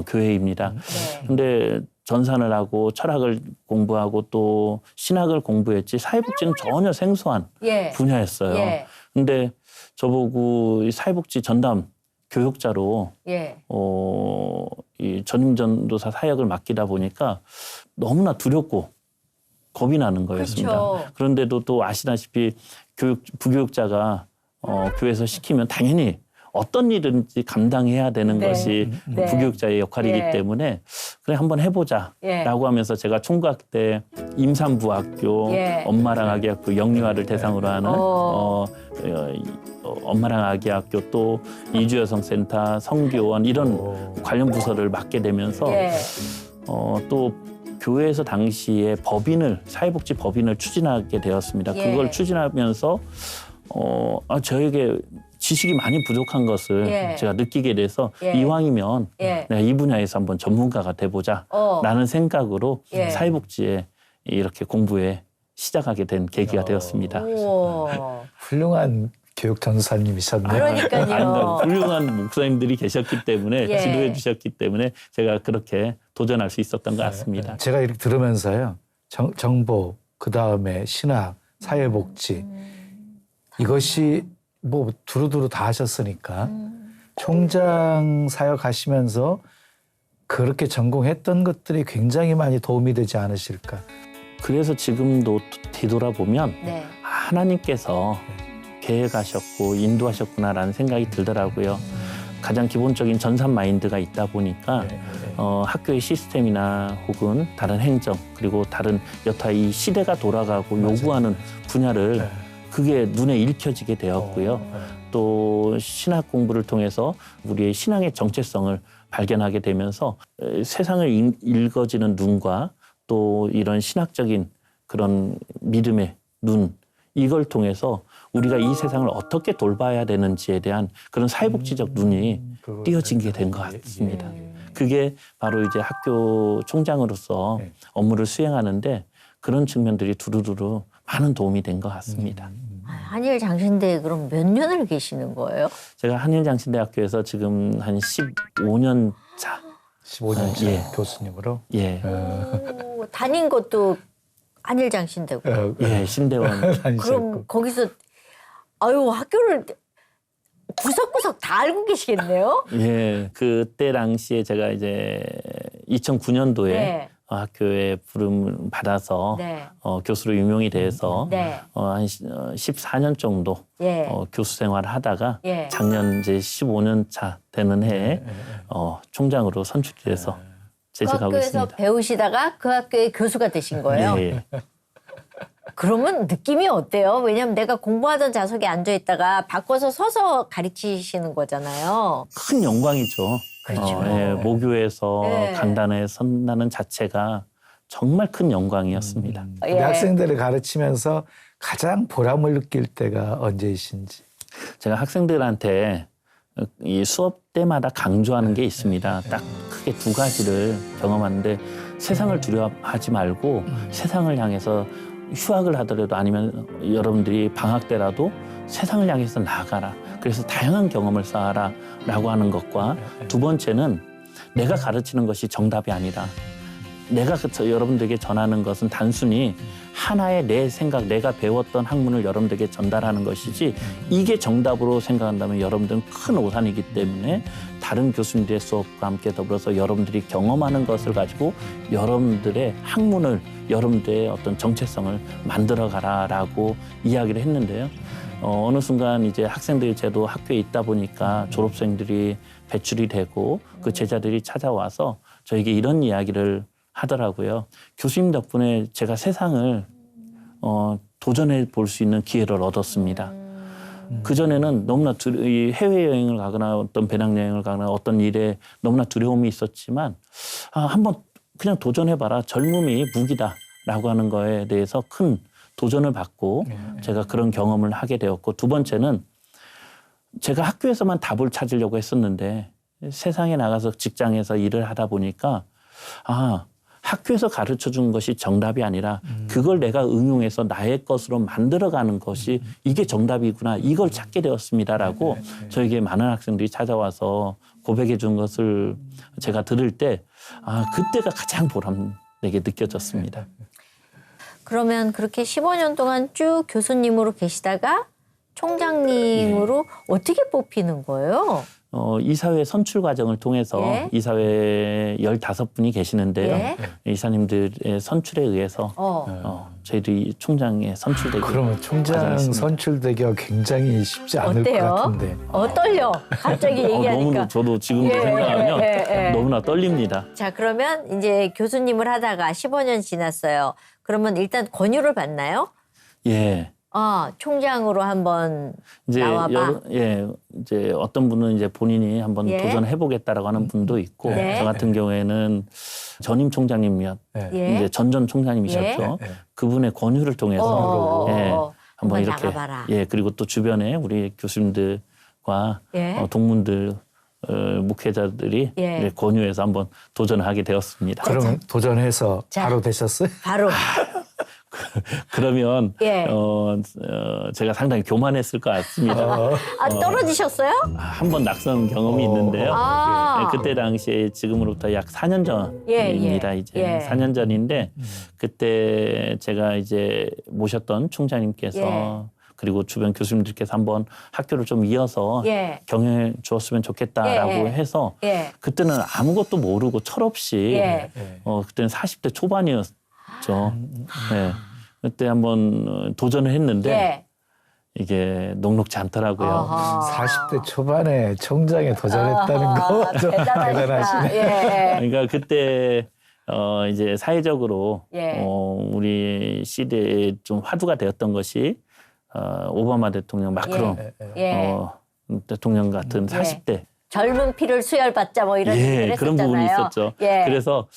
교회입니다. 네. 근데 전산을 하고 철학을 공부하고 또 신학을 공부했지 사회복지는 전혀 생소한 예. 분야였어요. 예. 근데 저보고 이 사회복지 전담 교육자로 예. 이 전임전도사 사역을 맡기다 보니까 너무나 두렵고 겁이 나는 거였습니다. 그렇죠. 그런데도 또 아시다시피 부교육자가 교회에서 시키면 당연히 어떤 일든지 감당해야 되는 네. 것이 네. 부교육자의 역할이기 예. 때문에 그래 한번 해보자라고 예. 하면서 제가 총각 때 임산부학교, 예. 엄마랑 아기 학교 영유아를 대상으로 하는 엄마랑 아기 학교 또 이주여성센터, 성교원 이런 관련 부서를 맡게 되면서 예. 또 교회에서 당시에 사회복지 법인을 추진하게 되었습니다. 예. 그걸 추진하면서 저에게 지식이 많이 부족한 것을 예. 제가 느끼게 돼서 예. 이왕이면 예. 내가 이 분야에서 한번 전문가가 돼보자라는 생각으로 예. 사회복지에 이렇게 공부에 시작하게 된 계기가 되었습니다. 우와. 훌륭한 교육 전사님이셨네요. 그러니까요. 아닙니다. 훌륭한 목사님들이 계셨기 때문에 예. 지도해 주셨기 때문에 제가 그렇게 도전할 수 있었던 것 같습니다. 제가 이렇게 들으면서요. 정보, 그다음에 신학, 사회복지 이것이 뭐 두루두루 다 하셨으니까 총장 사역하시면서 그렇게 전공했던 것들이 굉장히 많이 도움이 되지 않으실까. 그래서 지금도 뒤돌아보면 네. 하나님께서 계획하셨고 인도하셨구나라는 생각이 들더라고요. 가장 기본적인 전산 마인드가 있다 보니까 학교의 시스템이나 혹은 다른 행정 그리고 다른 여타 이 시대가 돌아가고 요구하는 분야를 그게 눈에 읽혀지게 되었고요. 또 신학 공부를 통해서 우리의 신앙의 정체성을 발견하게 되면서 세상을 읽어지는 눈과 또 이런 신학적인 그런 믿음의 눈 이걸 통해서 우리가 이 세상을 어떻게 돌봐야 되는지에 대한 그런 사회복지적 눈이 띄어지게 된 것 같습니다. 그게 바로 이제 학교 총장으로서 업무를 수행하는데 그런 측면들이 두루두루 많은 도움이 된 것 같습니다. 한일 장신대에 그럼 몇 년을 계시는 거예요? 제가 한일장신대학교에서 지금 한 15년 차. 15년째 예. 교수님으로. 예. 오, 다닌 것도 한일 장신대고. 예, 신대원. 그럼 거기서 아유 학교를 구석구석 다 알고 계시겠네요? 예, 그때 당시에 제가 이제 2009년도에 네. 학교에 부름을 받아서 네. 교수로 임용이 돼서 네. 한 14년 정도 예. 교수 생활을 하다가 예. 작년 이제 15년 차 되는 해에 총장으로 선출이 돼서 그 재직하고 학교에서 있습니다. 배우시다가 그 학교의 교수가 되신 거예요? 예, 예. 그러면 느낌이 어때요? 왜냐면 내가 공부하던 좌석에 앉아 있다가 바꿔서 서서 가르치시는 거잖아요. 큰 영광이죠. 그렇죠. 예, 모교에서 네. 강단에 선다는 자체가 정말 큰 영광이었습니다. 우리 예. 학생들을 가르치면서 가장 보람을 느낄 때가 언제이신지. 제가 학생들한테 이 수업 때마다 강조하는 게 있습니다. 딱 크게 두 가지를 경험하는데 세상을 두려워하지 말고 세상을 향해서 휴학을 하더라도 아니면 여러분들이 방학 때라도 세상을 향해서 나아가라. 그래서 다양한 경험을 쌓아라 라고 하는 것과 두 번째는 내가 가르치는 것이 정답이 아니라 내가 여러분들에게 전하는 것은 단순히 하나의 내 생각, 내가 배웠던 학문을 여러분들에게 전달하는 것이지 이게 정답으로 생각한다면 여러분들은 큰 오산이기 때문에 다른 교수님들의 수업과 함께 더불어서 여러분들이 경험하는 것을 가지고 여러분들의 학문을 여러분들의 어떤 정체성을 만들어가라라고 이야기를 했는데요. 어느 순간 이제 학생들이 저도 학교에 있다 보니까 졸업생들이 배출이 되고 그 제자들이 찾아와서 저에게 이런 이야기를 하더라고요. 교수님 덕분에 제가 세상을 도전해 볼 수 있는 기회를 얻었습니다. 그전에는 너무나 해외여행을 가거나 어떤 배낭여행을 가거나 어떤 일에 너무나 두려움이 있었지만 한번 그냥 도전해봐라. 젊음이 무기다라고 하는 거에 대해서 큰 도전을 받고 제가 그런 경험을 하게 되었고 두 번째는 제가 학교에서만 답을 찾으려고 했었는데 세상에 나가서 직장에서 일을 하다 보니까 학교에서 가르쳐 준 것이 정답이 아니라 그 그걸 내가 응용해서 나의 것으로 만들어가는 것이 이게 정답이구나. 이걸 찾게 되었습니다라고 저에게 많은 학생들이 찾아와서 고백해 준 것을 제가 들을 때 그때가 가장 보람되게 느껴졌습니다. 그러면 그렇게 15년 동안 쭉 교수님으로 계시다가 총장님으로 어떻게 뽑히는 거예요? 이사회 선출 과정을 통해서 예. 이사회에 15분이 계시는데요. 예. 이사님들의 선출에 의해서 저희들이 총장에 선출되기 그러면 총장 과정이었습니다. 선출되기가 굉장히 쉽지 않을 것 어때요? 같은데. 떨려. 갑자기 얘기하니까. 너무 저도 지금도 예, 생각하면 예. 너무나 떨립니다. 자, 그러면 이제 교수님을 하다가 15년 지났어요. 그러면 일단 권유를 받나요? 예. 총장으로 한번 이제 나와봐. 이제 어떤 분은 이제 본인이 한번 예. 도전해 보겠다라고 하는 분도 있고 네. 저 같은 경우에는 전임 총장님이었 예. 이제 전전 총장님이셨죠. 예. 그분의 권유를 통해서 한번 한번 이렇게 나가봐라. 그리고 또 주변에 우리 교수님들과 예. 동문들 목회자들이 예. 이제 권유해서 한번 도전하게 되었습니다. 그러면 도전해서 자. 바로 되셨어요? 바로. 그러면 예. 제가 상당히 교만했을 것 같습니다. 떨어지셨어요? 한 번 낙선 경험이 있는데요. 그때 당시에 지금으로부터 약 4년 전입니다. 예. 이제 예. 4년 전인데 그때 제가 이제 모셨던 총장님께서 예. 그리고 주변 교수님들께서 한번 학교를 좀 이어서 예. 경영해 주었으면 좋겠다라고 예. 해서 예. 그때는 아무것도 모르고 철없이 예. 그때는 40대 초반이었죠. 네. 그때 한번 도전을 했는데 예. 이게 녹록지 않더라고요. 40대 초반에 총장에 도전했다는 거 좀 대단하시네. 예. 그러니까 그때 이제 사회적으로 예. 우리 시대에 좀 화두가 되었던 것이 오바마 대통령, 마크롱 예. 대통령 같은 40대 젊은 피를 수혈받자 뭐 이런 얘기를 그런 부분이 했었잖아요. 있었죠. 예. 그래서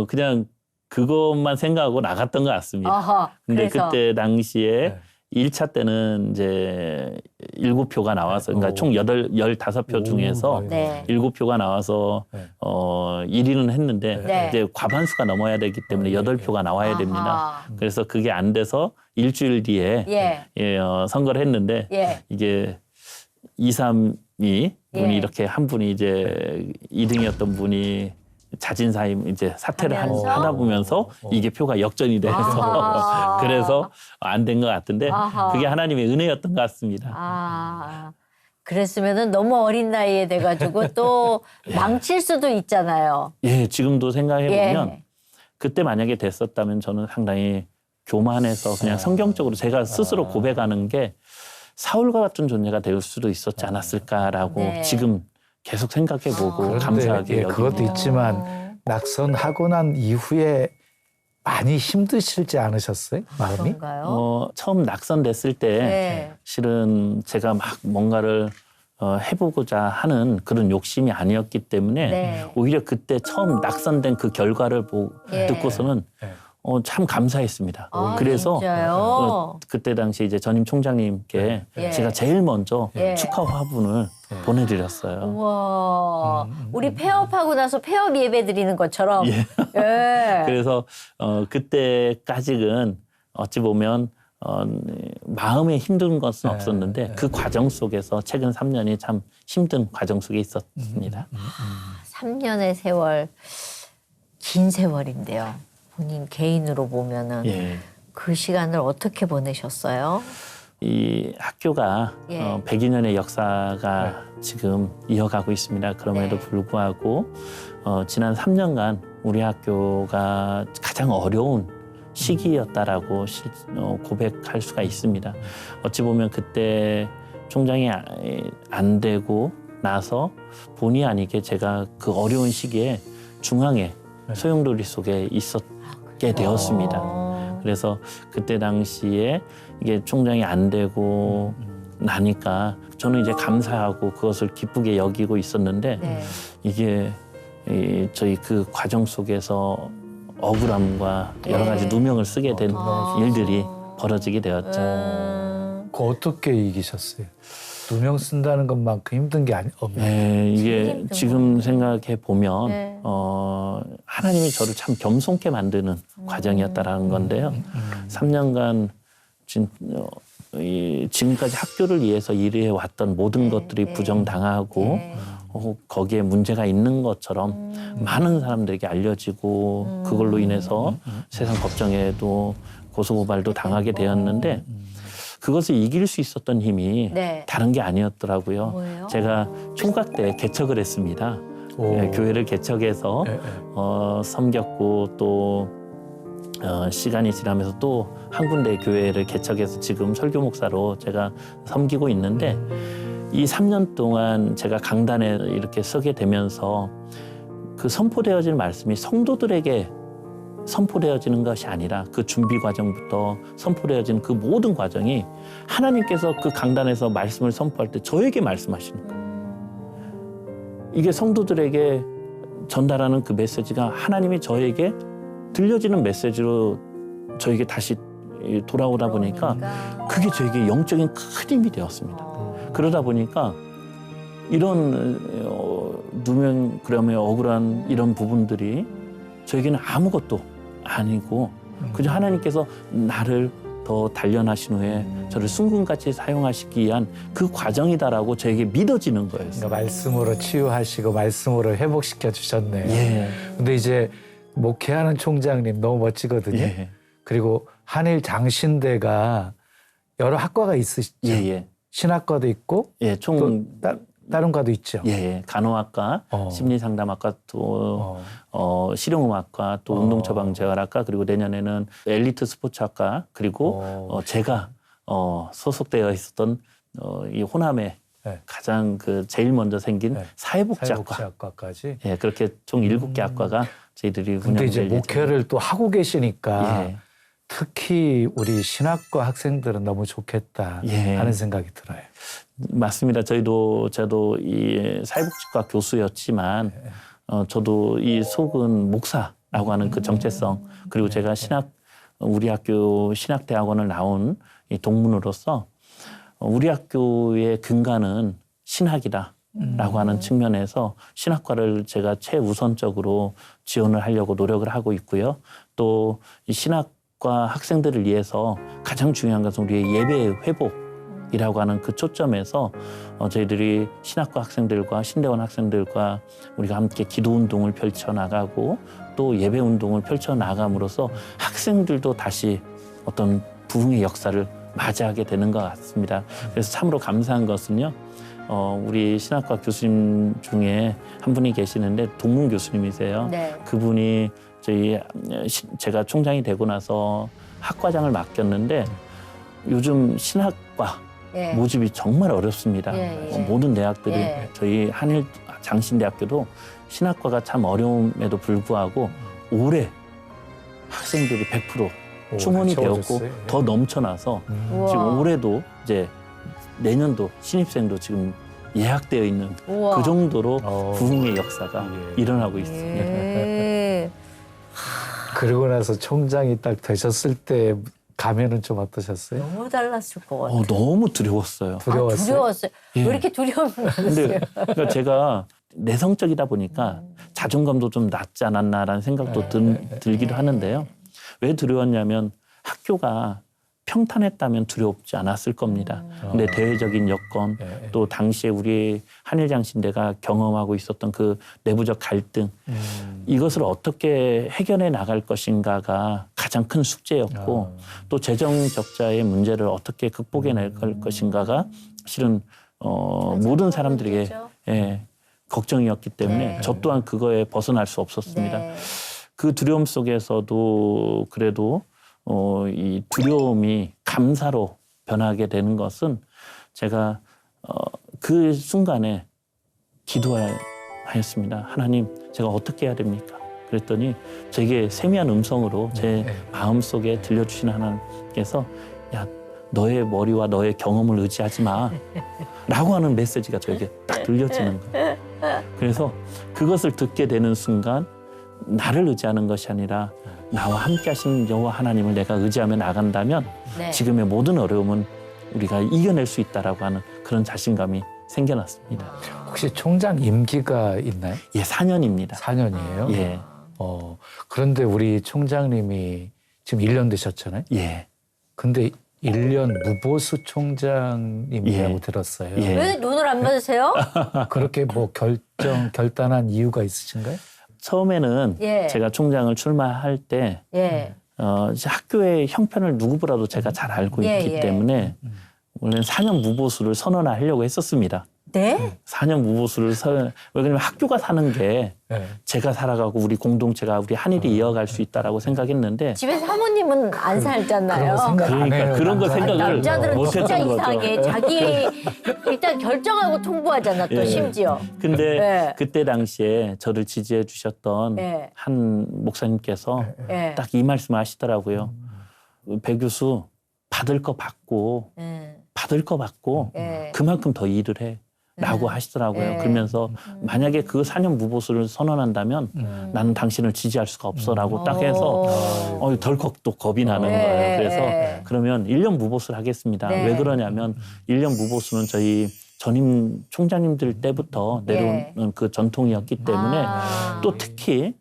그냥 그것만 생각하고 나갔던 것 같습니다. 근데 그래서. 그때 당시에 네. 1차 때는 이제 7표가 나와서 그러니까 총 15표 중에서 네. 7표가 나와서 네. 1위는 했는데 네. 이제 과반수가 넘어야 되기 때문에 8표가 나와야 됩니다. 그래서 그게 안 돼서 일주일 뒤에 예. 선거를 했는데 예. 이게 2, 3위 분이 예. 이렇게 한 분이 이제 2등이었던 분이 자진사임 이제 사퇴를 하면서? 하다 보면서 이게 표가 역전이 돼서 아하. 그래서 안 된 것 같은데 아하. 그게 하나님의 은혜였던 것 같습니다. 그랬으면은 너무 어린 나이에 돼가지고 또 망칠 수도 있잖아요. 예, 지금도 생각해 보면 예. 그때 만약에 됐었다면 저는 상당히 교만해서 그냥 성경적으로 제가 스스로 고백하는 게 사울과 같은 존재가 될 수도 있었지 않았을까라고 네. 지금 계속 생각해보고 그런데 감사하게 여기고 그것도 있지만 낙선하고 난 이후에 많이 힘드시지 않으셨어요? 마음이? 그런가요? 처음 낙선됐을 때 네. 실은 제가 막 뭔가를 해보고자 하는 그런 욕심이 아니었기 때문에 네. 오히려 그때 처음 낙선된 그 결과를 예. 듣고서는 참 감사했습니다. 그래서 진짜요? 그때 당시 이제 전임 총장님께 예. 제가 제일 먼저 예. 축하 화분을 보내드렸어요. 우와, 우리 폐업하고 나서 폐업 예배 드리는 것처럼. 예. 예. 그래서 그때까지는 어찌 보면 마음에 힘든 것은 없었는데 그 과정 속에서 최근 3년이 참 힘든 과정 속에 있었습니다. 3년의 세월, 긴 세월인데요. 본인 개인으로 보면은 예. 그 시간을 어떻게 보내셨어요? 이 학교가 예. 102년의 역사가 지금 이어가고 있습니다. 그럼에도 네. 불구하고 지난 3년간 우리 학교가 가장 어려운 시기였다라고 고백할 수가 있습니다. 어찌 보면 그때 총장이 안 되고 나서 본의 아니게 제가 그 어려운 시기에 중앙에 소용돌이 속에 있었게 되었습니다. 그래서 그때 당시에 이게 총장이 안 되고 나니까 저는 이제 감사하고 그것을 기쁘게 여기고 있었는데 네. 이게 저희 그 과정 속에서 억울함과 여러 가지 누명을 쓰게 된 일들이 벌어지게 되었죠. 그 어떻게 이기셨어요? 누명 쓴다는 것만큼 힘든 게 없네요. 네, 이게 힘든 지금 생각해 보면 네. 하나님이 저를 참 겸손케 만드는 과정이었다라는 건데요. 3년간 지금까지 학교를 위해서 일해 왔던 모든 것들이 부정당하고 거기에 문제가 있는 것처럼 많은 사람들에게 알려지고 그걸로 인해서 세상 법정에도 고소고발도 당하게 되었는데 그것을 이길 수 있었던 힘이 네. 다른 게 아니었더라고요. 뭐예요? 제가 총각 때 개척을 했습니다. 오. 네, 교회를 개척해서 네, 네. 섬겼고 또 시간이 지나면서 또 한 군데 교회를 개척해서 지금 설교 목사로 제가 섬기고 있는데 이 3년 동안 제가 강단에 이렇게 서게 되면서 그 선포되어진 말씀이 성도들에게 선포되어지는 것이 아니라 그 준비 과정부터 선포되어지는 그 모든 과정이 하나님께서 그 강단에서 말씀을 선포할 때 저에게 말씀하시는 거예요. 이게 성도들에게 전달하는 그 메시지가 하나님이 저에게 들려지는 메시지로 저에게 다시 돌아오다 보니까 그게 저에게 영적인 큰 힘이 되었습니다. 그러다 보니까 이런 누명 그러면 억울한 이런 부분들이 저에게는 아무것도 아니고 그저 하나님께서 나를 더 단련하신 후에 저를 순금같이 사용하시기 위한 그 과정이다라고 저에게 믿어지는 거였어요. 그러니까 말씀으로 치유하시고 말씀으로 회복시켜 주셨네요. 예. 근데 이제 목회하는 총장님 너무 멋지거든요. 예. 그리고 한일 장신대가 여러 학과가 있으시죠. 예, 예. 신학과도 있고 예, 또 다른 과도 있죠. 예, 예. 간호학과, 심리상담학과, 또 실용음악과, 또 운동처방재활학과, 그리고 내년에는 엘리트 스포츠학과, 그리고 제가 소속되어 있었던 이 호남의 네. 가장 그 제일 먼저 생긴 네. 사회복지학과. 사회복지학과까지. 예, 그렇게 총 7개 학과가 저희들이 근데 이제 운영될 목회를 또 하고 계시니까 예. 특히 우리 신학과 학생들은 너무 좋겠다 예. 하는 생각이 들어요. 맞습니다. 저도 이 사회복지과 교수였지만 저도 이 속은 목사라고 하는 그 정체성 그리고 제가 우리 학교 신학대학원을 나온 이 동문으로서 우리 학교의 근간은 신학이다라고 하는 측면에서 신학과를 제가 최우선적으로 지원을 하려고 노력을 하고 있고요. 또 이 신학과 학생들을 위해서 가장 중요한 것은 우리의 예배 회복이라고 하는 그 초점에서 저희들이 신학과 학생들과 신대원 학생들과 우리가 함께 기도 운동을 펼쳐나가고 또 예배 운동을 펼쳐나감으로써 학생들도 다시 어떤 부흥의 역사를 맞이하게 되는 것 같습니다. 그래서 참으로 감사한 것은요. 우리 신학과 교수님 중에 한 분이 계시는데 동문 교수님이세요. 네. 그분이 제가 총장이 되고 나서 학과장을 맡겼는데 요즘 신학과 예. 모집이 정말 어렵습니다. 예, 예. 모든 대학들이 예. 저희 한일 장신대학교도 신학과가 참 어려움에도 불구하고 올해 학생들이 100% 충원이 되었고 채워졌어요. 더 넘쳐나서 우와. 지금 올해도 이제 내년도 신입생도 지금 예약되어 있는 우와. 그 정도로 부흥의 역사가 예. 일어나고 있습니다. 예. 그러고 나서 총장이 딱 되셨을 때 가면은 좀 어떠셨어요? 너무 달랐을 것 같아요. 너무 두려웠어요. 두려웠어요? 두려웠어요. 예. 왜 이렇게 두려움이 근데 많았어요? 그러니까 제가 내성적이다 보니까 자존감도 좀 낮지 않았나라는 생각도 들기도 하는데요. 왜 두려웠냐면 학교가 평탄했다면 두렵지 않았을 겁니다. 근데 대외적인 여건 또 당시에 우리 한일장신대가 경험하고 있었던 그 내부적 갈등 이것을 어떻게 해결해 나갈 것인가가 가장 큰 숙제였고 또 재정 적자의 문제를 어떻게 극복해 나갈 것인가가 실은 모든 사람들에게 걱정이었기 때문에 저 또한 그거에 벗어날 수 없었습니다. 네. 그 두려움 속에서도 그래도 이 두려움이 감사로 변하게 되는 것은 제가 그 순간에 기도하였습니다. 하나님, 제가 어떻게 해야 됩니까? 그랬더니 제게 세미한 음성으로 제 마음속에 들려주신 하나님께서 야, 너의 머리와 너의 경험을 의지하지 마 라고 하는 메시지가 저에게 딱 들려지는 거예요. 그래서 그것을 듣게 되는 순간 나를 의지하는 것이 아니라 나와 함께 하신 여호와 하나님을 내가 의지하며 나간다면 네. 지금의 모든 어려움은 우리가 이겨낼 수 있다라고 하는 그런 자신감이 생겨났습니다. 혹시 총장 임기가 있나요? 예, 4년입니다. 4년이에요? 예, 그런데 우리 총장님이 지금 1년 되셨잖아요? 예. 근데 1년 무보수 총장님이라고 예. 들었어요. 예. 왜 눈을 안 맞으세요? 그렇게 뭐 결단한 이유가 있으신가요? 처음에는 예. 제가 총장을 출마할 때 예. 이제 학교의 형편을 누구보다도 제가 잘 알고 예, 있기 예. 때문에 원래는 4년 무보수를 선언하려고 했었습니다. 네? 4년 무보수를 왜냐면 학교가 사는 게 네. 제가 살아가고 우리 공동체가 우리 한일이 이어갈 수 있다라고 생각했는데 집에 사모님은 안 살잖아요. 그런 생각 안 그러니까 해요. 그런 거 남자들은. 생각을 남자들은 못했던 진짜 거죠. 이상해. 자기 일단 결정하고 통보하잖아. 또 예. 심지어. 근데 네. 그때 당시에 저를 지지해 주셨던 네. 한 목사님께서 예. 딱 이 말씀을 하시더라고요. 배 교수 받을 거 받고 예. 그만큼 더 일을 해. 라고 하시더라고요. 예. 그러면서 만약에 그 4년 무보수를 선언한다면 나는 당신을 지지할 수가 없어라고 딱 해서 덜컥 또 겁이 나는 예. 거예요. 그래서 예. 그러면 1년 무보수를 하겠습니다. 네. 왜 그러냐면 1년 무보수는 저희 전임 총장님들 때부터 내려온 그 전통이었기 때문에 아. 또 특히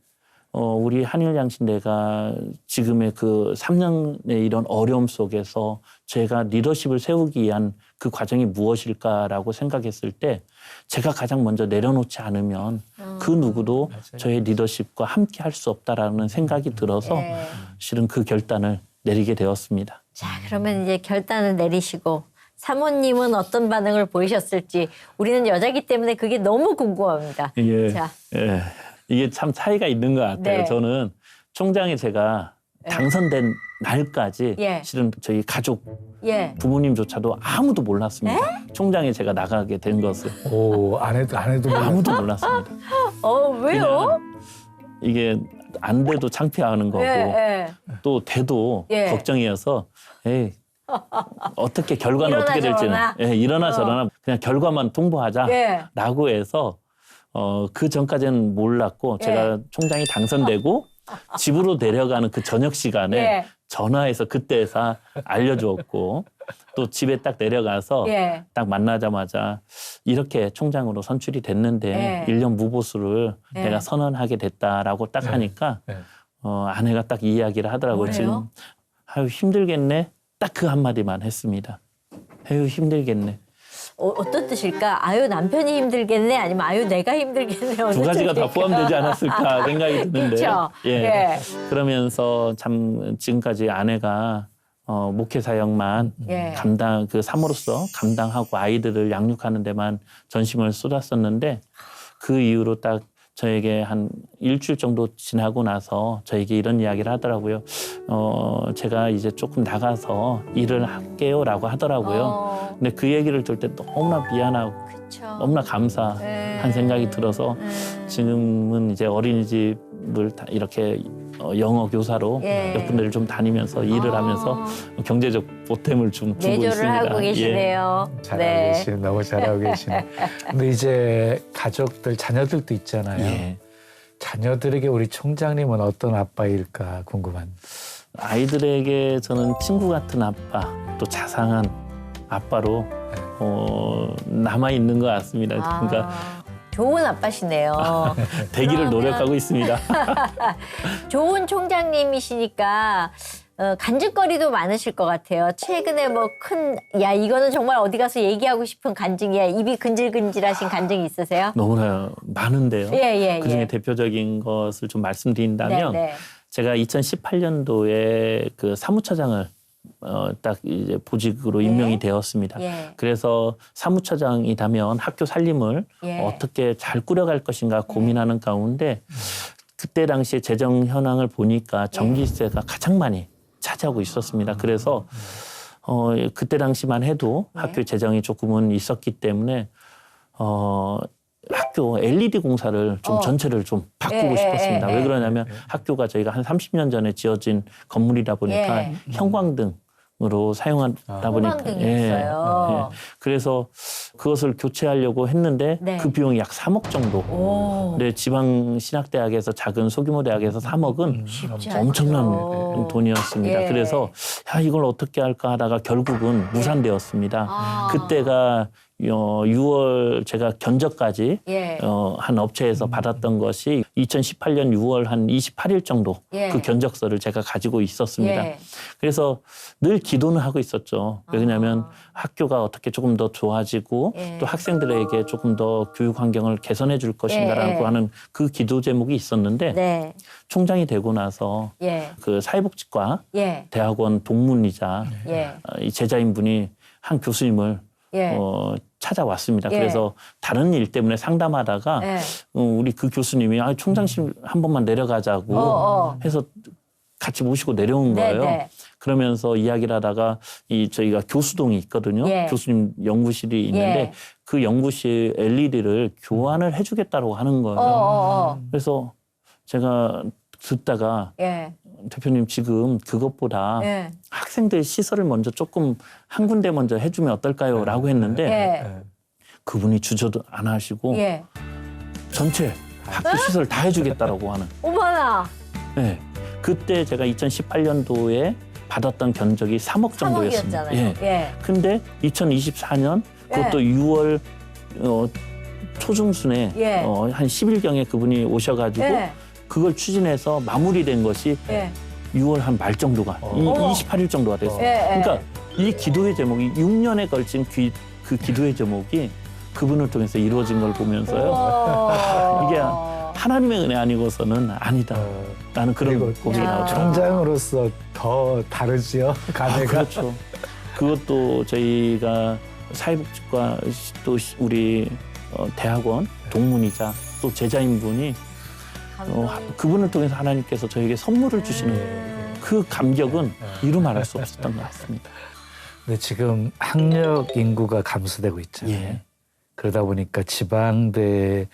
우리 한일양신대가 지금의 그 3년의 이런 어려움 속에서 제가 리더십을 세우기 위한 그 과정이 무엇일까라고 생각했을 때 제가 가장 먼저 내려놓지 않으면 그 누구도 저의 리더십과 함께 할 수 없다라는 생각이 들어서 예. 실은 그 결단을 내리게 되었습니다. 자, 그러면 이제 결단을 내리시고 사모님은 어떤 반응을 보이셨을지 우리는 여자기 때문에 그게 너무 궁금합니다. 예. 자, 예. 이게 참 차이가 있는 것 같아요. 네. 저는 총장에 제가 당선된 날까지 예. 실은 저희 가족 예. 부모님조차도 아무도 몰랐습니다. 총장에 제가 나가게 된 것을 오, 안 해도 아무도 몰랐습니다. 왜요? 그냥 이게 안 돼도 창피하는 거고 예. 또 돼도 예. 걱정이어서 에이, 어떻게 결과는 이러나 어떻게 될지는 저러나. 이러나 저러나 그냥 결과만 통보하자라고 예. 해서 그 전까지는 몰랐고 제가 총장이 당선되고 집으로 내려가는 그 저녁 시간에 예. 전화해서 그때서 알려주었고 또 집에 딱 내려가서 예. 딱 만나자마자 이렇게 총장으로 선출이 됐는데 예. 1년 무보수를 예. 내가 선언하게 됐다라고 딱 하니까 네. 아내가 딱 이 이야기를 하더라고요. 뭐래요? 지금 아유 힘들겠네. 딱 그 한마디만 했습니다. 아유 힘들겠네. 어떤 뜻일까? 아유 남편이 힘들겠네 아니면 아유 내가 힘들겠네 두 가지가 다 포함되지 않았을까 생각이 드는데. 그렇죠. 예. 그러면서 참 지금까지 아내가 목회 사역만 예. 그 사모로서 감당하고 아이들을 양육하는 데만 전심을 쏟았었는데 그 이후로 딱 저에게 한 일주일 정도 지나고 나서 저에게 이런 이야기를 하더라고요. 제가 이제 조금 나가서 일을 할게요라고 하더라고요. 근데 그 얘기를 들을 때 너무나 미안하고 그쵸. 너무나 감사한 생각이 들어서 지금은 이제 어린이집을 다 이렇게 영어 교사로 예. 몇 군데를 좀 다니면서 일을 하면서 경제적 보탬을 좀 주고 내조를 있습니다. 하고 계시네요. 잘하고 계시네. 너무 잘하고 계시네. 근데 이제 가족들, 자녀들도 있잖아요. 예. 자녀들에게 우리 총장님은 어떤 아빠일까 궁금한. 아이들에게 저는 친구 같은 아빠, 또 자상한 아빠로 남아 있는 것 같습니다. 그러니까 좋은 아빠시네요. 되기를 그러면- 노력하고 있습니다. 좋은 총장님이시니까 간증거리도 많으실 것 같아요. 최근에 뭐 야 이거는 정말 어디 가서 얘기하고 싶은 간증이야. 입이 근질근질하신 간증이 있으세요? 너무나 많은데요. 예. 그중에 대표적인 것을 좀 말씀드린다면 네. 제가 2018년도에 그 사무처장을 딱 이제 보직으로 예. 임명이 되었습니다. 예. 그래서 사무처장이 되면 학교 살림을 예. 어떻게 잘 꾸려갈 것인가 고민하는 가운데 그때 당시에 재정 현황을 보니까 전기세가 가장 많이 차지하고 있었습니다. 그래서 그때 당시만 해도 학교 재정이 조금은 있었기 때문에 학교 LED 공사를 좀 전체를 좀 바꾸고 싶었습니다. 왜 그러냐면 학교가 저희가 한 30년 전에 지어진 건물이다 보니까 예. 형광등 으로 사용하다 보니까 후방등이었어요. 그래서 그것을 교체하려고 했는데 네. 그 비용이 약 3억 정도. 오. 근데 지방 신학대학에서 작은 소규모 대학에서 3억은 쉽지 엄청난 않죠. 돈이었습니다. 예. 그래서 야, 이걸 어떻게 할까 하다가 결국은 무산되었습니다. 아. 그때가 6월 제가 견적까지 예. 한 업체에서 받았던 것이 2018년 6월 한 28일 정도 예. 그 견적서를 제가 가지고 있었습니다. 예. 그래서 늘 기도는 하고 있었죠. 왜냐하면 학교가 어떻게 조금 더 좋아지고 예. 또 학생들에게 조금 더 교육 환경을 개선해 줄 것인가라고 예. 하는 그 기도 제목이 있었는데 네. 총장이 되고 나서 예. 그 사회복지과 예. 대학원 동문이자 예. 이 제자인 분이 한 교수님을 예. 찾아왔습니다. 예. 그래서 다른 일 때문에 상담하다가 예. 우리 그 교수님이 총장실 한 번만 내려가자고 해서 같이 모시고 내려온 거예요. 네. 그러면서 이야기를 하다가 저희가 교수동이 있거든요. 예. 교수님 연구실이 있는데 예. 그 연구실 LED를 교환을 해주겠다고 하는 거예요. 그래서 제가 듣다가 예. 대표님 지금 그것보다 예. 학생들 시설을 먼저 조금 한 군데 먼저 해주면 어떨까요? 라고 했는데 예. 그분이 주저도 안 하시고 예. 전체 학교 시설을 다 해주겠다라고 하는. 어머나. 네. 그때 제가 2018년도에 받았던 견적이 3억 정도였습니다. 3억이었잖아요. 예. 예. 근데 2024년 그것도 6월 초중순에 예. 한 10일경에 그분이 오셔가지고 예. 그걸 추진해서 마무리된 것이 예. 6월 한 말 정도가 어머. 28일 정도가 됐어요. 예. 그러니까 이 기도의 제목이 6년에 걸친 그 기도의 제목이 그분을 통해서 이루어진 걸 보면서요. 우와. 이게 하나님의 은혜 아니고서는 아니다. 라는 그런 그리고 고백이 야. 나오죠. 총장으로서 더 다르지요. 감회가. 그렇죠. 그것도 저희가 사회복지과 또 우리 대학원 동문이자 또 제자인 분이 그분을 통해서 하나님께서 저에게 선물을 주시는 그 감격은 이루 말할 수 없었던 것 같습니다. 근데 지금 학력 인구가 감소되고 있잖아요. 예. 그러다 보니까 지방대로부터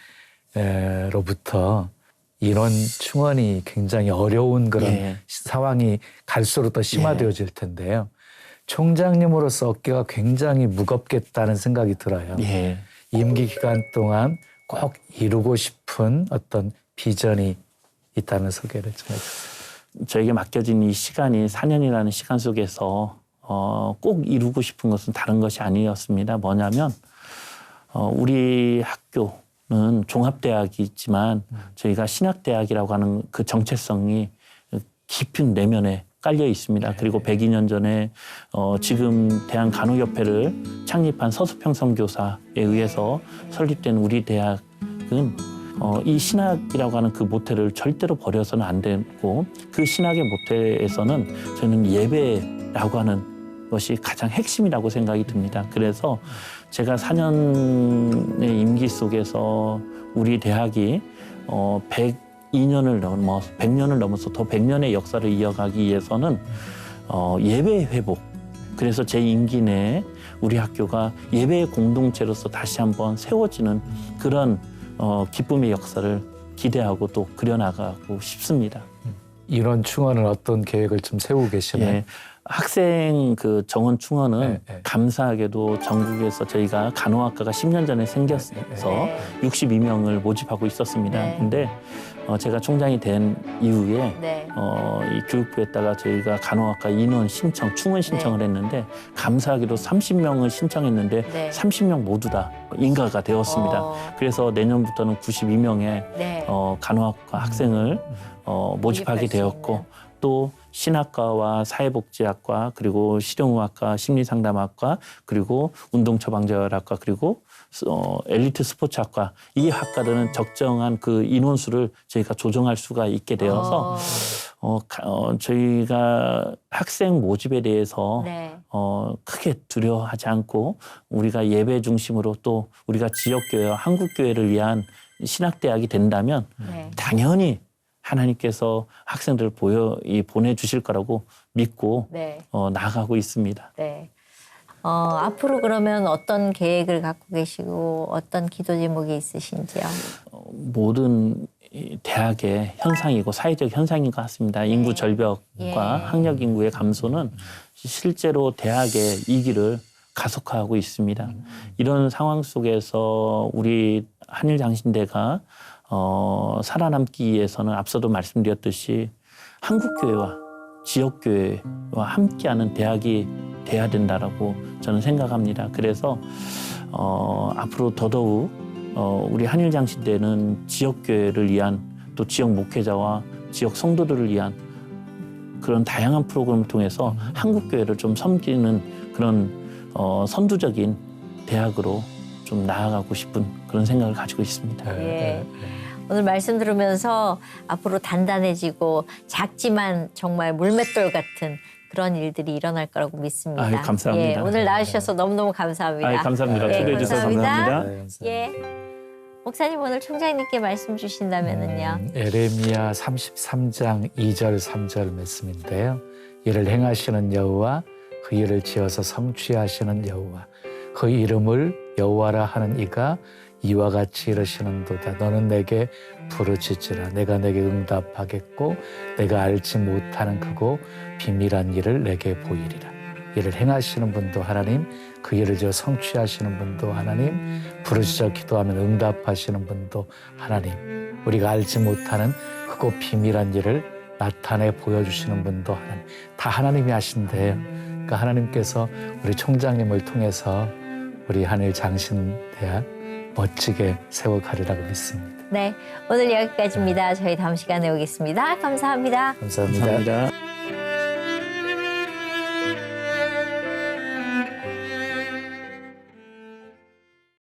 인원 충원이 굉장히 어려운 그런 예. 상황이 갈수록 더 심화되어질 텐데요. 총장님으로서 어깨가 굉장히 무겁겠다는 생각이 들어요. 예. 임기 기간 동안 꼭 이루고 싶은 어떤 비전이 있다는 소개를 좀 해주세요. 저에게 맡겨진 이 시간이 4년이라는 시간 속에서 꼭 이루고 싶은 것은 다른 것이 아니었습니다. 뭐냐면 우리 학교는 종합대학이지만 저희가 신학대학이라고 하는 그 정체성이 깊은 내면에 깔려 있습니다. 그리고 102년 전에 지금 대한간호협회를 창립한 서수평 선교사에 의해서 설립된 우리 대학은 이 신학이라고 하는 그 모태를 절대로 버려서는 안 되고 그 신학의 모태에서는 저는 예배라고 하는 것이 가장 핵심이라고 생각이 듭니다. 그래서 제가 4년의 임기 속에서 우리 대학이 102년을 넘어서 100년을 넘어서 더 100년의 역사를 이어가기 위해서는 예배 회복. 그래서 제 임기 내에 우리 학교가 예배의 공동체로서 다시 한번 세워지는 그런 기쁨의 역사를 기대하고 또 그려나가고 싶습니다. 인원 충원은 어떤 계획을 좀 세우고 계시나요? 예. 학생 그 정원 충원은 네. 감사하게도 전국에서 저희가 간호학과가 10년 전에 생겨서 62명을 모집하고 있었습니다. 네. 근데 제가 총장이 된 이후에 네. 이 교육부에다가 저희가 간호학과 인원 신청, 충원 신청을 했는데 감사하게도 30명을 신청했는데 네. 30명 모두 다 인가가 되었습니다. 그래서 내년부터는 92명의 네. 간호학과 학생을 모집하게 모집할 수 되었고 있는. 또 신학과와 사회복지학과 그리고 실용음악과 심리상담학과 그리고 운동처방재활학과 그리고 엘리트 스포츠학과 이 학과들은 적정한 그 인원수를 저희가 조정할 수가 있게 되어서 저희가 학생 모집에 대해서 네. 크게 두려워하지 않고 우리가 예배 중심으로 또 우리가 지역교회와 한국교회를 위한 신학대학이 된다면 네. 당연히 하나님께서 학생들을 보내주실 거라고 믿고 네. 나아가고 있습니다. 네. 앞으로 그러면 어떤 계획을 갖고 계시고 어떤 기도 제목이 있으신지요? 모든 이 대학의 현상이고 사회적 현상인 것 같습니다. 인구 절벽과 예. 학력 인구의 감소는 실제로 대학의 위기를 가속화하고 있습니다. 이런 상황 속에서 우리 한일장신대가 살아남기 위해서는 앞서도 말씀드렸듯이 한국교회와 지역교회와 함께하는 대학이 돼야 된다라고 저는 생각합니다. 그래서 앞으로 더더욱 우리 한일장신대는 지역교회를 위한 또 지역 목회자와 지역 성도들을 위한 그런 다양한 프로그램을 통해서 한국교회를 좀 섬기는 그런 선두적인 대학으로 좀 나아가고 싶은 그런 생각을 가지고 있습니다. 예. 오늘 말씀 들으면서 앞으로 단단해지고 작지만 정말 물맷돌 같은 그런 일들이 일어날 거라고 믿습니다. 아유, 감사합니다. 예, 오늘 나와주셔서 너무너무 감사합니다. 아유, 감사합니다. 네, 초대해 주셔서 감사합니다. 예. 목사님 오늘 총장님께 말씀 주신다면은요. 에레미야 33장 2절 3절 말씀인데요. 이를 행하시는 여호와 그 일을 지어서 성취하시는 여호와 그 이름을 여호와라 하는 이가 이와 같이 이르시는도다. 너는 내게 부르짖으라. 내가 내게 응답하겠고 내가 알지 못하는 크고 비밀한 일을 내게 보이리라. 이를 행하시는 분도 하나님, 그 일을 지어 성취하시는 분도 하나님, 부르짖어 기도하면 응답하시는 분도 하나님, 우리가 알지 못하는 크고 비밀한 일을 나타내 보여주시는 분도 하나님, 다 하나님이 하신대요. 그러니까 하나님께서 우리 총장님을 통해서 우리 한일장신대학 멋지게 세워가리라고 믿습니다. 네, 오늘 여기까지입니다. 저희 다음 시간에 오겠습니다. 감사합니다. 감사합니다. 감사합니다.